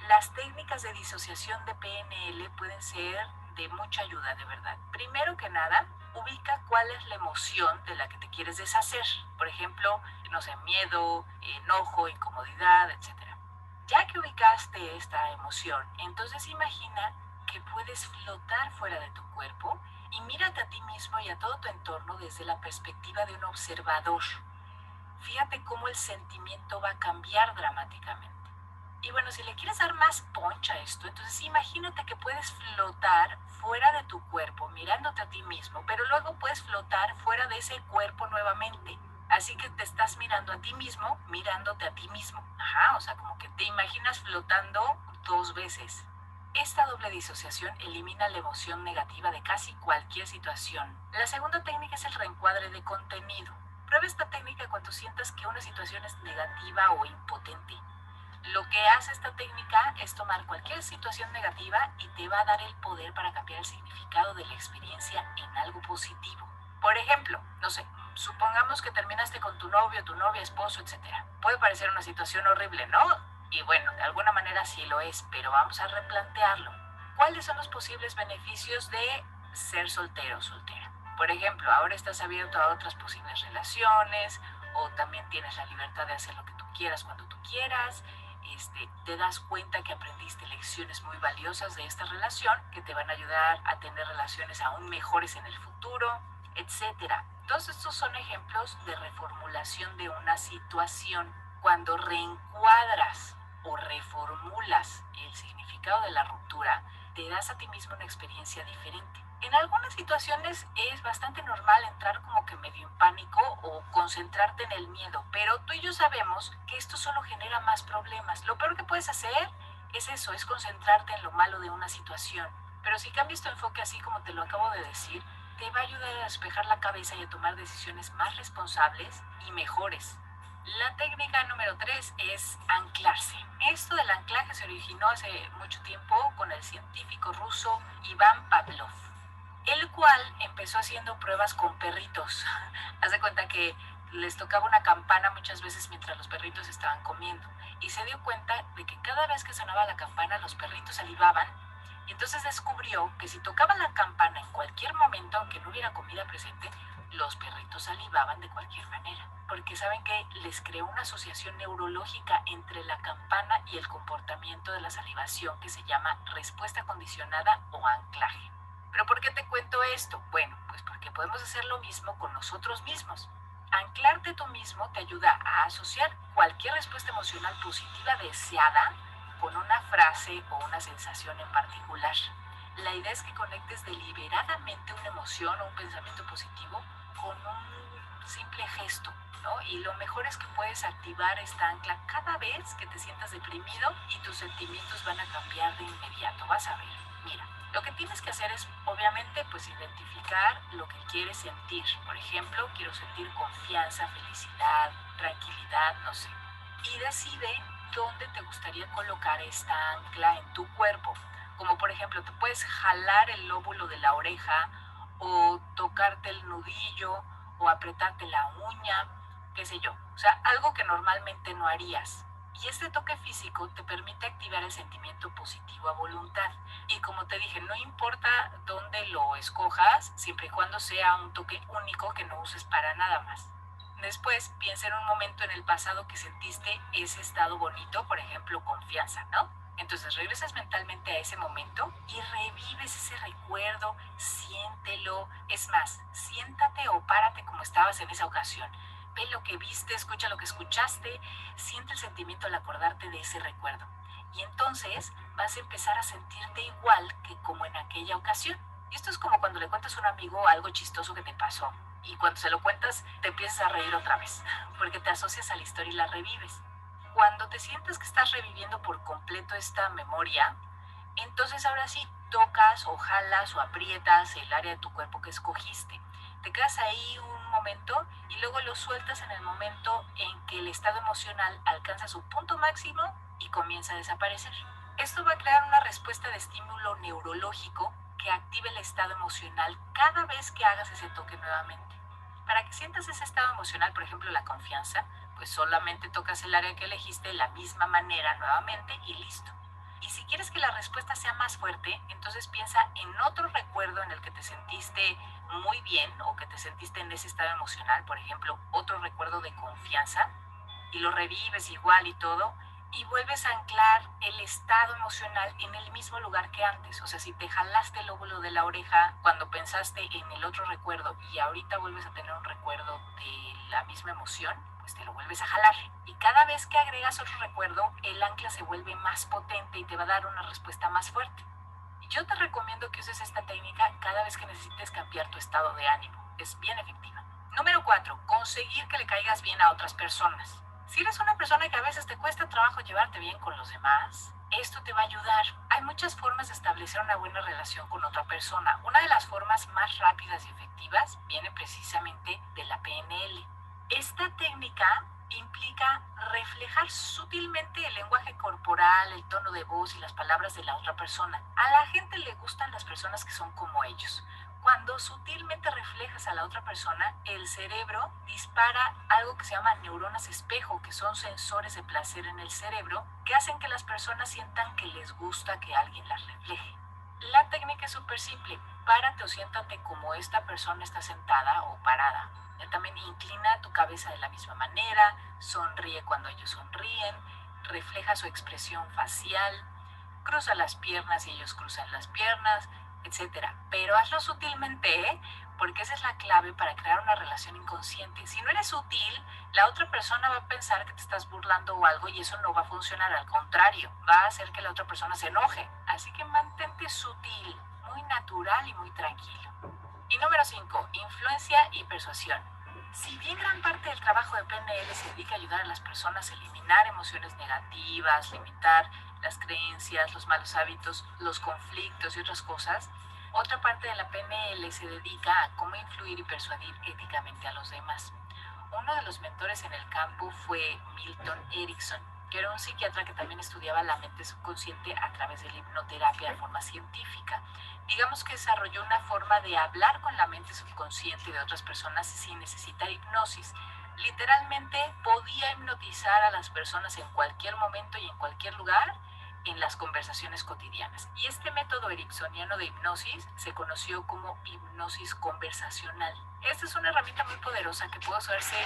Las técnicas de disociación de PNL pueden ser de mucha ayuda, de verdad. Primero que nada, ubica cuál es la emoción de la que te quieres deshacer. Por ejemplo, no sé, miedo, enojo, incomodidad, etcétera. Ya que ubicaste esta emoción, entonces imagina que puedes flotar fuera de tu cuerpo y mírate a ti mismo y a todo tu entorno desde la perspectiva de un observador. Fíjate cómo el sentimiento va a cambiar dramáticamente. Y bueno, si le quieres dar más punch a esto, entonces imagínate que puedes flotar fuera de tu cuerpo, mirándote a ti mismo, pero luego puedes flotar fuera de ese cuerpo nuevamente. Así que te estás mirando a ti mismo, mirándote a ti mismo. Ajá, o sea, como que te imaginas flotando 2 veces. Esta doble disociación elimina la emoción negativa de casi cualquier situación. La segunda técnica es el reencuadre de contenido. Prueba esta técnica cuando sientas que una situación es negativa o impotente. Lo que hace esta técnica es tomar cualquier situación negativa y te va a dar el poder para cambiar el significado de la experiencia en algo positivo. Por ejemplo, no sé, supongamos que terminaste con tu novio, tu novia, esposo, etc. Puede parecer una situación horrible, ¿no? Y bueno, de alguna manera sí lo es, pero vamos a replantearlo. ¿Cuáles son los posibles beneficios de ser soltero o soltera? Por ejemplo, ahora estás abierto a otras posibles relaciones, o también tienes la libertad de hacer lo que tú quieras cuando tú quieras. Te das cuenta que aprendiste lecciones muy valiosas de esta relación que te van a ayudar a tener relaciones aún mejores en el futuro, etcétera. Todos estos son ejemplos de reformulación de una situación. Cuando reencuadras o reformulas el significado de la ruptura, te das a ti mismo una experiencia diferente. En algunas situaciones es bastante normal entrar como que medio en pánico o concentrarte en el miedo, pero tú y yo sabemos que esto solo genera más problemas. Lo peor que puedes hacer es eso, es concentrarte en lo malo de una situación. Pero si cambias tu enfoque así como te lo acabo de decir, te va a ayudar a despejar la cabeza y a tomar decisiones más responsables y mejores. La técnica número 3 es anclarse. Esto del anclaje se originó hace mucho tiempo con el científico ruso Iván Pavlov, el cual empezó haciendo pruebas con perritos. Haz de cuenta que les tocaba una campana muchas veces mientras los perritos estaban comiendo y se dio cuenta de que cada vez que sonaba la campana los perritos salivaban y entonces descubrió que si tocaba la campana en cualquier momento, aunque no hubiera comida presente, los perritos salivaban de cualquier manera, porque saben que les creó una asociación neurológica entre la campana y el comportamiento de la salivación que se llama respuesta condicionada o anclaje. ¿Pero por qué te cuento esto? Bueno, pues porque podemos hacer lo mismo con nosotros mismos. Anclarte tú mismo te ayuda a asociar cualquier respuesta emocional positiva deseada con una frase o una sensación en particular. La idea es que conectes deliberadamente una emoción o un pensamiento positivo con un simple gesto, ¿no? Y lo mejor es que puedes activar esta ancla cada vez que te sientas deprimido y tus sentimientos van a cambiar de inmediato. Vas a ver, mira. Lo que tienes que hacer es, obviamente, pues identificar lo que quieres sentir. Por ejemplo, quiero sentir confianza, felicidad, tranquilidad, no sé. Y decide dónde te gustaría colocar esta ancla en tu cuerpo. Como por ejemplo, te puedes jalar el lóbulo de la oreja o tocarte el nudillo o apretarte la uña, qué sé yo. O sea, algo que normalmente no harías. Y este toque físico te permite activar el sentimiento positivo a voluntad. Y como te dije, no importa dónde lo escojas, siempre y cuando sea un toque único que no uses para nada más. Después, piensa en un momento en el pasado que sentiste ese estado bonito, por ejemplo, confianza, ¿no? Entonces regresas mentalmente a ese momento y revives ese recuerdo, siéntelo. Es más, siéntate o párate como estabas en esa ocasión. Ve lo que viste, escucha lo que escuchaste, siente el sentimiento al acordarte de ese recuerdo. Y entonces vas a empezar a sentirte igual que como en aquella ocasión. Y esto es como cuando le cuentas a un amigo algo chistoso que te pasó. Y cuando se lo cuentas, te empiezas a reír otra vez, porque te asocias a la historia y la revives. Cuando te sientes que estás reviviendo por completo esta memoria, entonces ahora sí tocas o jalas o aprietas el área de tu cuerpo que escogiste. Te quedas ahí un momento y luego lo sueltas en el momento en que el estado emocional alcanza su punto máximo y comienza a desaparecer. Esto va a crear una respuesta de estímulo neurológico que active el estado emocional cada vez que hagas ese toque nuevamente. Para que sientas ese estado emocional, por ejemplo la confianza, pues solamente tocas el área que elegiste de la misma manera nuevamente y listo. Y si quieres que la respuesta sea más fuerte, entonces piensa en otro recuerdo en el que te sentiste muy bien o que te sentiste en ese estado emocional, por ejemplo, otro recuerdo de confianza, y lo revives igual y todo, y vuelves a anclar el estado emocional en el mismo lugar que antes. O sea, si te jalaste el lóbulo de la oreja cuando pensaste en el otro recuerdo y ahorita vuelves a tener un recuerdo de la misma emoción, pues te lo vuelves a jalar. Y cada vez que agregas otro recuerdo, el ancla se vuelve más potente y te va a dar una respuesta más fuerte. Y yo te recomiendo que uses esta técnica cada vez que necesites cambiar tu estado de ánimo. Es bien efectiva. Número 4. Conseguir que le caigas bien a otras personas. Si eres una persona que a veces te cuesta trabajo llevarte bien con los demás, esto te va a ayudar. Hay muchas formas de establecer una buena relación con otra persona. Una de las formas más rápidas y efectivas viene precisamente de la PNL. Esta técnica implica reflejar sutilmente el lenguaje corporal, el tono de voz y las palabras de la otra persona. A la gente le gustan las personas que son como ellos. Cuando sutilmente reflejas a la otra persona, el cerebro dispara algo que se llama neuronas espejo, que son sensores de placer en el cerebro, que hacen que las personas sientan que les gusta que alguien las refleje. La técnica es súper simple. Párate o siéntate como esta persona está sentada o parada. También inclina tu cabeza de la misma manera, sonríe cuando ellos sonríen, refleja su expresión facial, cruza las piernas y ellos cruzan las piernas, etcétera. Pero hazlo sutilmente, ¿eh? Porque esa es la clave para crear una relación inconsciente. Si no eres sutil, la otra persona va a pensar que te estás burlando o algo y eso no va a funcionar. Al contrario, va a hacer que la otra persona se enoje. Así que mantente sutil, muy natural y muy tranquilo. Y número 5, influencia y persuasión. Si bien gran parte del trabajo de PNL se dedica a ayudar a las personas a eliminar emociones negativas, limitar las creencias, los malos hábitos, los conflictos y otras cosas, otra parte de la PNL se dedica a cómo influir y persuadir éticamente a los demás. Uno de los mentores en el campo fue Milton Erickson, que era un psiquiatra que también estudiaba la mente subconsciente a través de la hipnoterapia de forma científica. Digamos que desarrolló una forma de hablar con la mente subconsciente de otras personas sin necesitar hipnosis. Literalmente podía hipnotizar a las personas en cualquier momento y en cualquier lugar en las conversaciones cotidianas. Y este método ericksoniano de hipnosis se conoció como hipnosis conversacional. Esta es una herramienta muy poderosa que puede usarse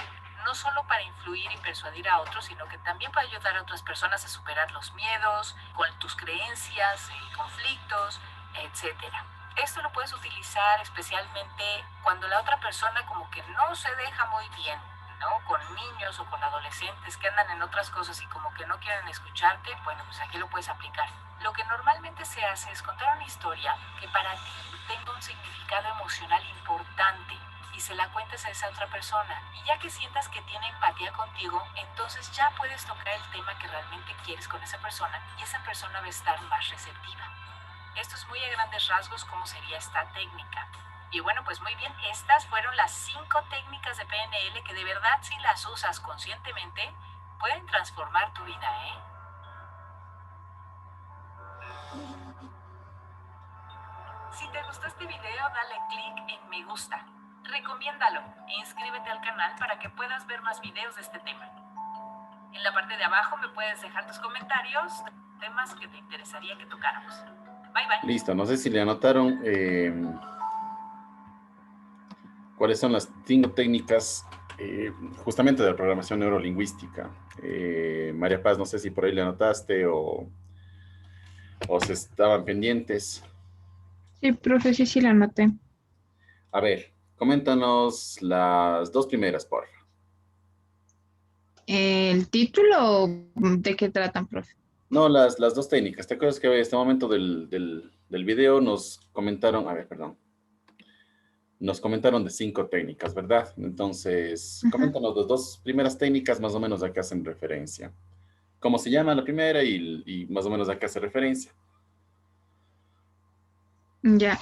no solo para influir y persuadir a otros, sino que también para ayudar a otras personas a superar los miedos, con tus creencias y conflictos, etcétera. Esto lo puedes utilizar especialmente cuando la otra persona como que no se deja muy bien, ¿no? Con niños o con adolescentes que andan en otras cosas y como que no quieren escucharte, bueno, pues aquí lo puedes aplicar. Lo que normalmente se hace es contar una historia que para ti tenga un significado emocional importante y se la cuentes a esa otra persona. Y ya que sientas que tiene empatía contigo, entonces ya puedes tocar el tema que realmente quieres con esa persona y esa persona va a estar más receptiva. Esto es muy a grandes rasgos cómo sería esta técnica. Y bueno, pues muy bien, estas fueron las 5 técnicas de PNL que de verdad si las usas conscientemente pueden transformar tu vida, ¿eh? Si te gustó este video, dale click en me gusta. Recomiéndalo e inscríbete al canal para que puedas ver más videos de este tema. En la parte de abajo me puedes dejar tus comentarios, temas que te interesaría que tocáramos. Bye bye. Listo, no sé si le anotaron cuáles son las 5 técnicas justamente de la programación neurolingüística. María Paz, no sé si por ahí le anotaste o se estaban pendientes. Sí, profe, sí, sí la anoté. A ver, coméntanos las 2 primeras, por favor. ¿El título de qué tratan, profe? No, las 2 técnicas. ¿Te acuerdas que en este momento del video nos comentaron, a ver, perdón, nos comentaron de 5 técnicas, ¿verdad? Entonces, coméntanos las 2 primeras técnicas, más o menos a qué hacen referencia. ¿Cómo se llama la primera y más o menos a qué hace referencia? Ya.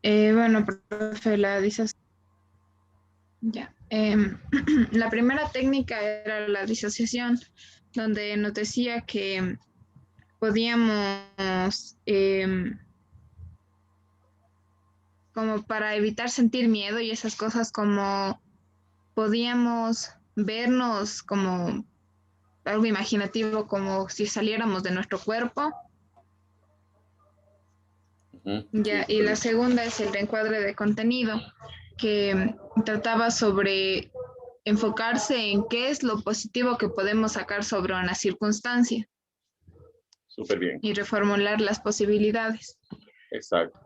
Bueno, profe, la disociación. Ya. La primera técnica era la disociación, donde nos decía que podíamos, como para evitar sentir miedo y esas cosas, como podíamos vernos como algo imaginativo, como si saliéramos de nuestro cuerpo. Ya, Sí, y la bien. segunda es el reencuadre de contenido, que trataba sobre enfocarse en qué es lo positivo que podemos sacar sobre una circunstancia Súper bien. y reformular las posibilidades. Exacto.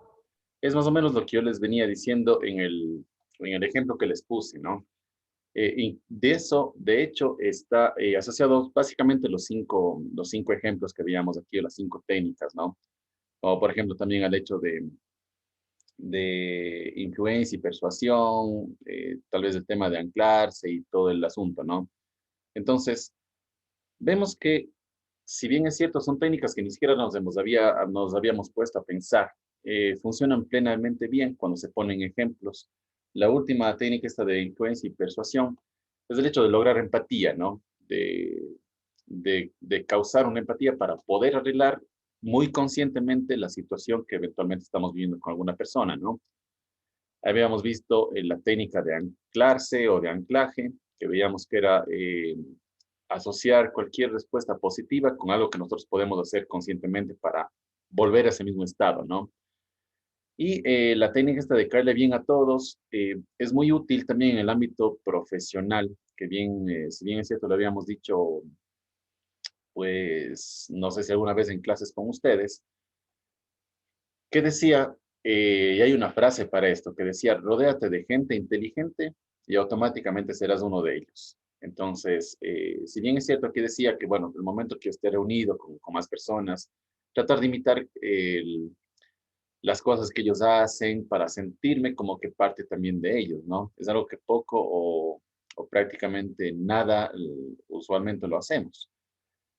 Es más o menos lo que yo les venía diciendo en el ejemplo que les puse, ¿no? Y de eso, de hecho, está asociado básicamente los cinco ejemplos que veíamos aquí, o las 5 técnicas, ¿no? O, por ejemplo, también al hecho de influencia y persuasión, tal vez el tema de anclarse y todo el asunto, ¿no? Entonces, vemos que, si bien es cierto, son técnicas que ni siquiera nos habíamos puesto a pensar, funcionan plenamente bien cuando se ponen ejemplos. La última técnica esta de influencia y persuasión es el hecho de lograr empatía, ¿no? De causar una empatía para poder arreglar muy conscientemente la situación que eventualmente estamos viviendo con alguna persona, ¿no? Habíamos visto la técnica de anclarse o de anclaje, que veíamos que era asociar cualquier respuesta positiva con algo que nosotros podemos hacer conscientemente para volver a ese mismo estado, ¿no? Y la técnica esta de caerle bien a todos es muy útil también en el ámbito profesional, que bien, si bien es cierto, lo habíamos dicho, pues, no sé si alguna vez en clases con ustedes, que decía Y hay una frase para esto que decía, rodéate de gente inteligente y automáticamente serás uno de ellos. Entonces, si bien es cierto, aquí decía que, bueno, el momento que esté reunido con más personas, tratar de imitar las cosas que ellos hacen para sentirme como que parte también de ellos, ¿no? Es algo que poco o prácticamente nada usualmente lo hacemos.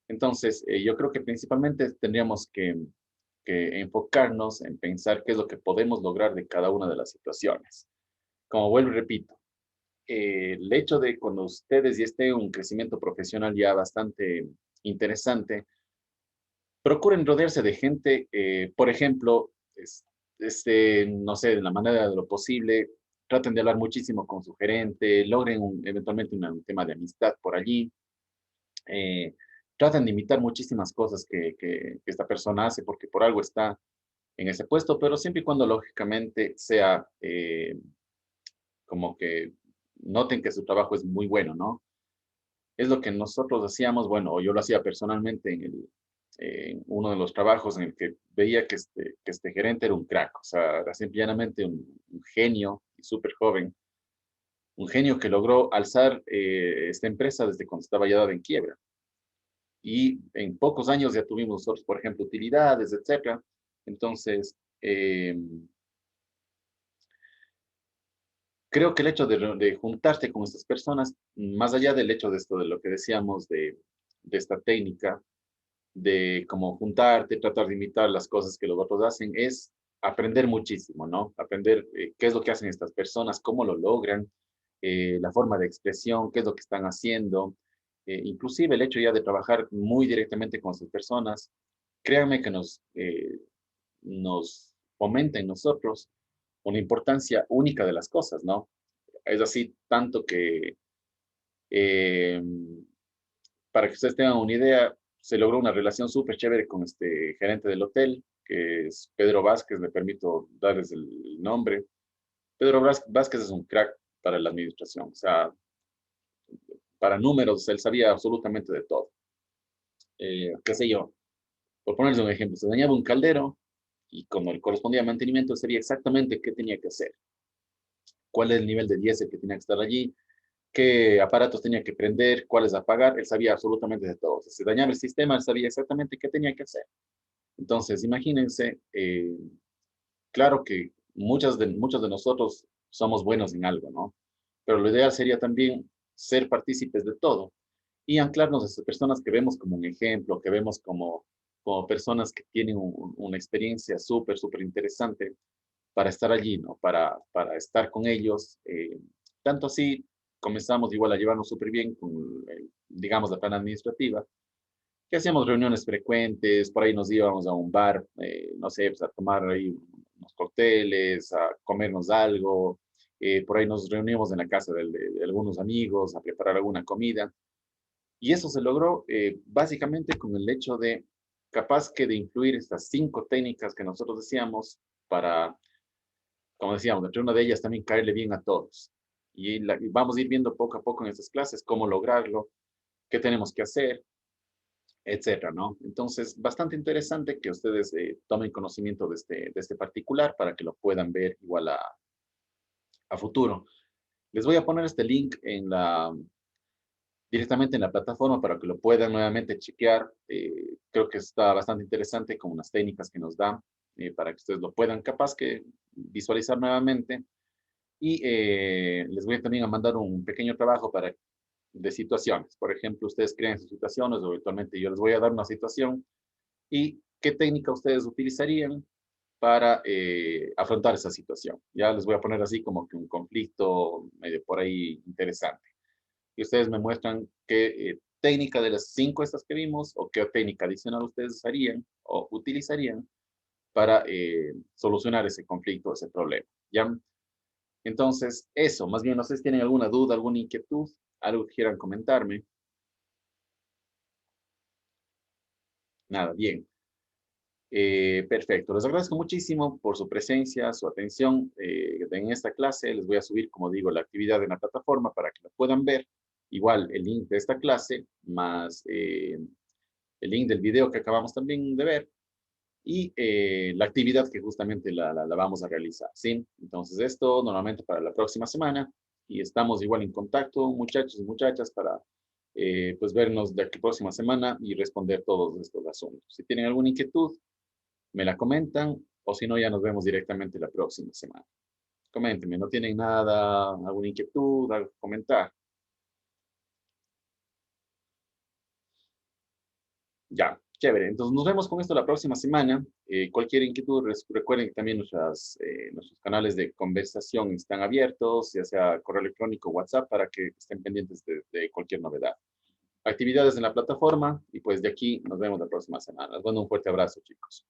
Entonces, yo creo que principalmente tendríamos que enfocarnos en pensar qué es lo que podemos lograr de cada una de las situaciones. Como vuelvo y repito, el hecho de cuando ustedes ya estén en un crecimiento profesional ya bastante interesante, procuren rodearse de gente, por ejemplo, no sé, de la manera de lo posible, traten de hablar muchísimo con su gerente, logren eventualmente un tema de amistad por allí, eh, traten de imitar muchísimas cosas que esta persona hace porque por algo está en ese puesto, pero siempre y cuando lógicamente sea como que noten que su trabajo es muy bueno, ¿no? Es lo que nosotros hacíamos, bueno, o yo lo hacía personalmente en uno de los trabajos en el que veía que este gerente era un crack, o sea, era simplemente un genio y súper joven, un genio que logró alzar esta empresa desde cuando estaba ya dada en quiebra. Y en pocos años ya tuvimos nosotros, por ejemplo, utilidades, etcétera. Entonces, creo que el hecho de juntarte con estas personas, más allá del hecho de esto, de lo que decíamos de esta técnica, de cómo juntarte, tratar de imitar las cosas que los otros hacen, es aprender muchísimo, ¿no? Aprender qué es lo que hacen estas personas, cómo lo logran, la forma de expresión, qué es lo que están haciendo, inclusive el hecho ya de trabajar muy directamente con estas personas, créanme que nos fomenta en nosotros una importancia única de las cosas, ¿no? Es así tanto que, eh, para que ustedes tengan una idea, se logró una relación súper chévere con este gerente del hotel, que es Pedro Vázquez, me permito darles el nombre. Pedro Vázquez es un crack para la administración, o sea, para números, él sabía absolutamente de todo. Qué sé yo, por ponerles un ejemplo, se dañaba un caldero y como le correspondía a mantenimiento, sabía exactamente qué tenía que hacer, cuál es el nivel de diésel que tenía que estar allí, qué aparatos tenía que prender, cuáles apagar, él sabía absolutamente de todo. Si se dañaba el sistema, él sabía exactamente qué tenía que hacer. Entonces, imagínense, claro que muchos de nosotros somos buenos en algo, ¿no? Pero lo ideal sería también ser partícipes de todo y anclarnos a esas personas que vemos como un ejemplo, que vemos como personas que tienen una experiencia súper, súper interesante para estar allí, ¿no? Para estar con ellos. Tanto así comenzamos igual a llevarnos súper bien con, digamos, la plana administrativa, que hacíamos reuniones frecuentes, por ahí nos íbamos a un bar, no sé, pues a tomar ahí unos cócteles, a comernos algo, por ahí nos reuníamos en la casa de algunos amigos a preparar alguna comida. Y eso se logró básicamente con el hecho de, capaz que de incluir estas 5 técnicas que nosotros decíamos para, como decíamos, entre una de ellas también caerle bien a todos. Y vamos a ir viendo poco a poco en estas clases cómo lograrlo, qué tenemos que hacer, etcétera, ¿no? Entonces, bastante interesante que ustedes tomen conocimiento de este particular para que lo puedan ver igual a futuro. Les voy a poner este link directamente en la plataforma para que lo puedan nuevamente chequear. Creo que está bastante interesante con unas técnicas que nos dan para que ustedes lo puedan capaz que visualizar nuevamente. Y les voy también a mandar un pequeño trabajo de situaciones. Por ejemplo, ustedes crean sus situaciones o eventualmente yo les voy a dar una situación y qué técnica ustedes utilizarían para afrontar esa situación. Ya les voy a poner así como que un conflicto medio por ahí interesante. Y ustedes me muestran qué técnica de las 5 estas que vimos o qué técnica adicional ustedes harían o utilizarían para solucionar ese conflicto, ese problema. ¿Ya? Entonces, eso, más bien, no sé si tienen alguna duda, alguna inquietud, algo que quieran comentarme. Nada, bien. Perfecto. Les agradezco muchísimo por su presencia, su atención en esta clase. Les voy a subir, como digo, la actividad en la plataforma para que la puedan ver. Igual el link de esta clase, más el link del video que acabamos también de ver. y la actividad que justamente la vamos a realizar, ¿sí? Entonces esto normalmente para la próxima semana y estamos igual en contacto, muchachos y muchachas, para pues vernos de aquí próxima semana y responder todos estos asuntos. Si tienen alguna inquietud, me la comentan o si no, ya nos vemos directamente la próxima semana. Coméntenme, ¿no tienen nada, alguna inquietud, algo que comentar? Ya, chévere. Entonces nos vemos con esto la próxima semana. Cualquier inquietud, recuerden que también nuestros canales de conversación están abiertos, ya sea correo electrónico o WhatsApp, para que estén pendientes de cualquier novedad. Actividades en la plataforma y pues de aquí nos vemos la próxima semana. Les mando un fuerte abrazo, chicos.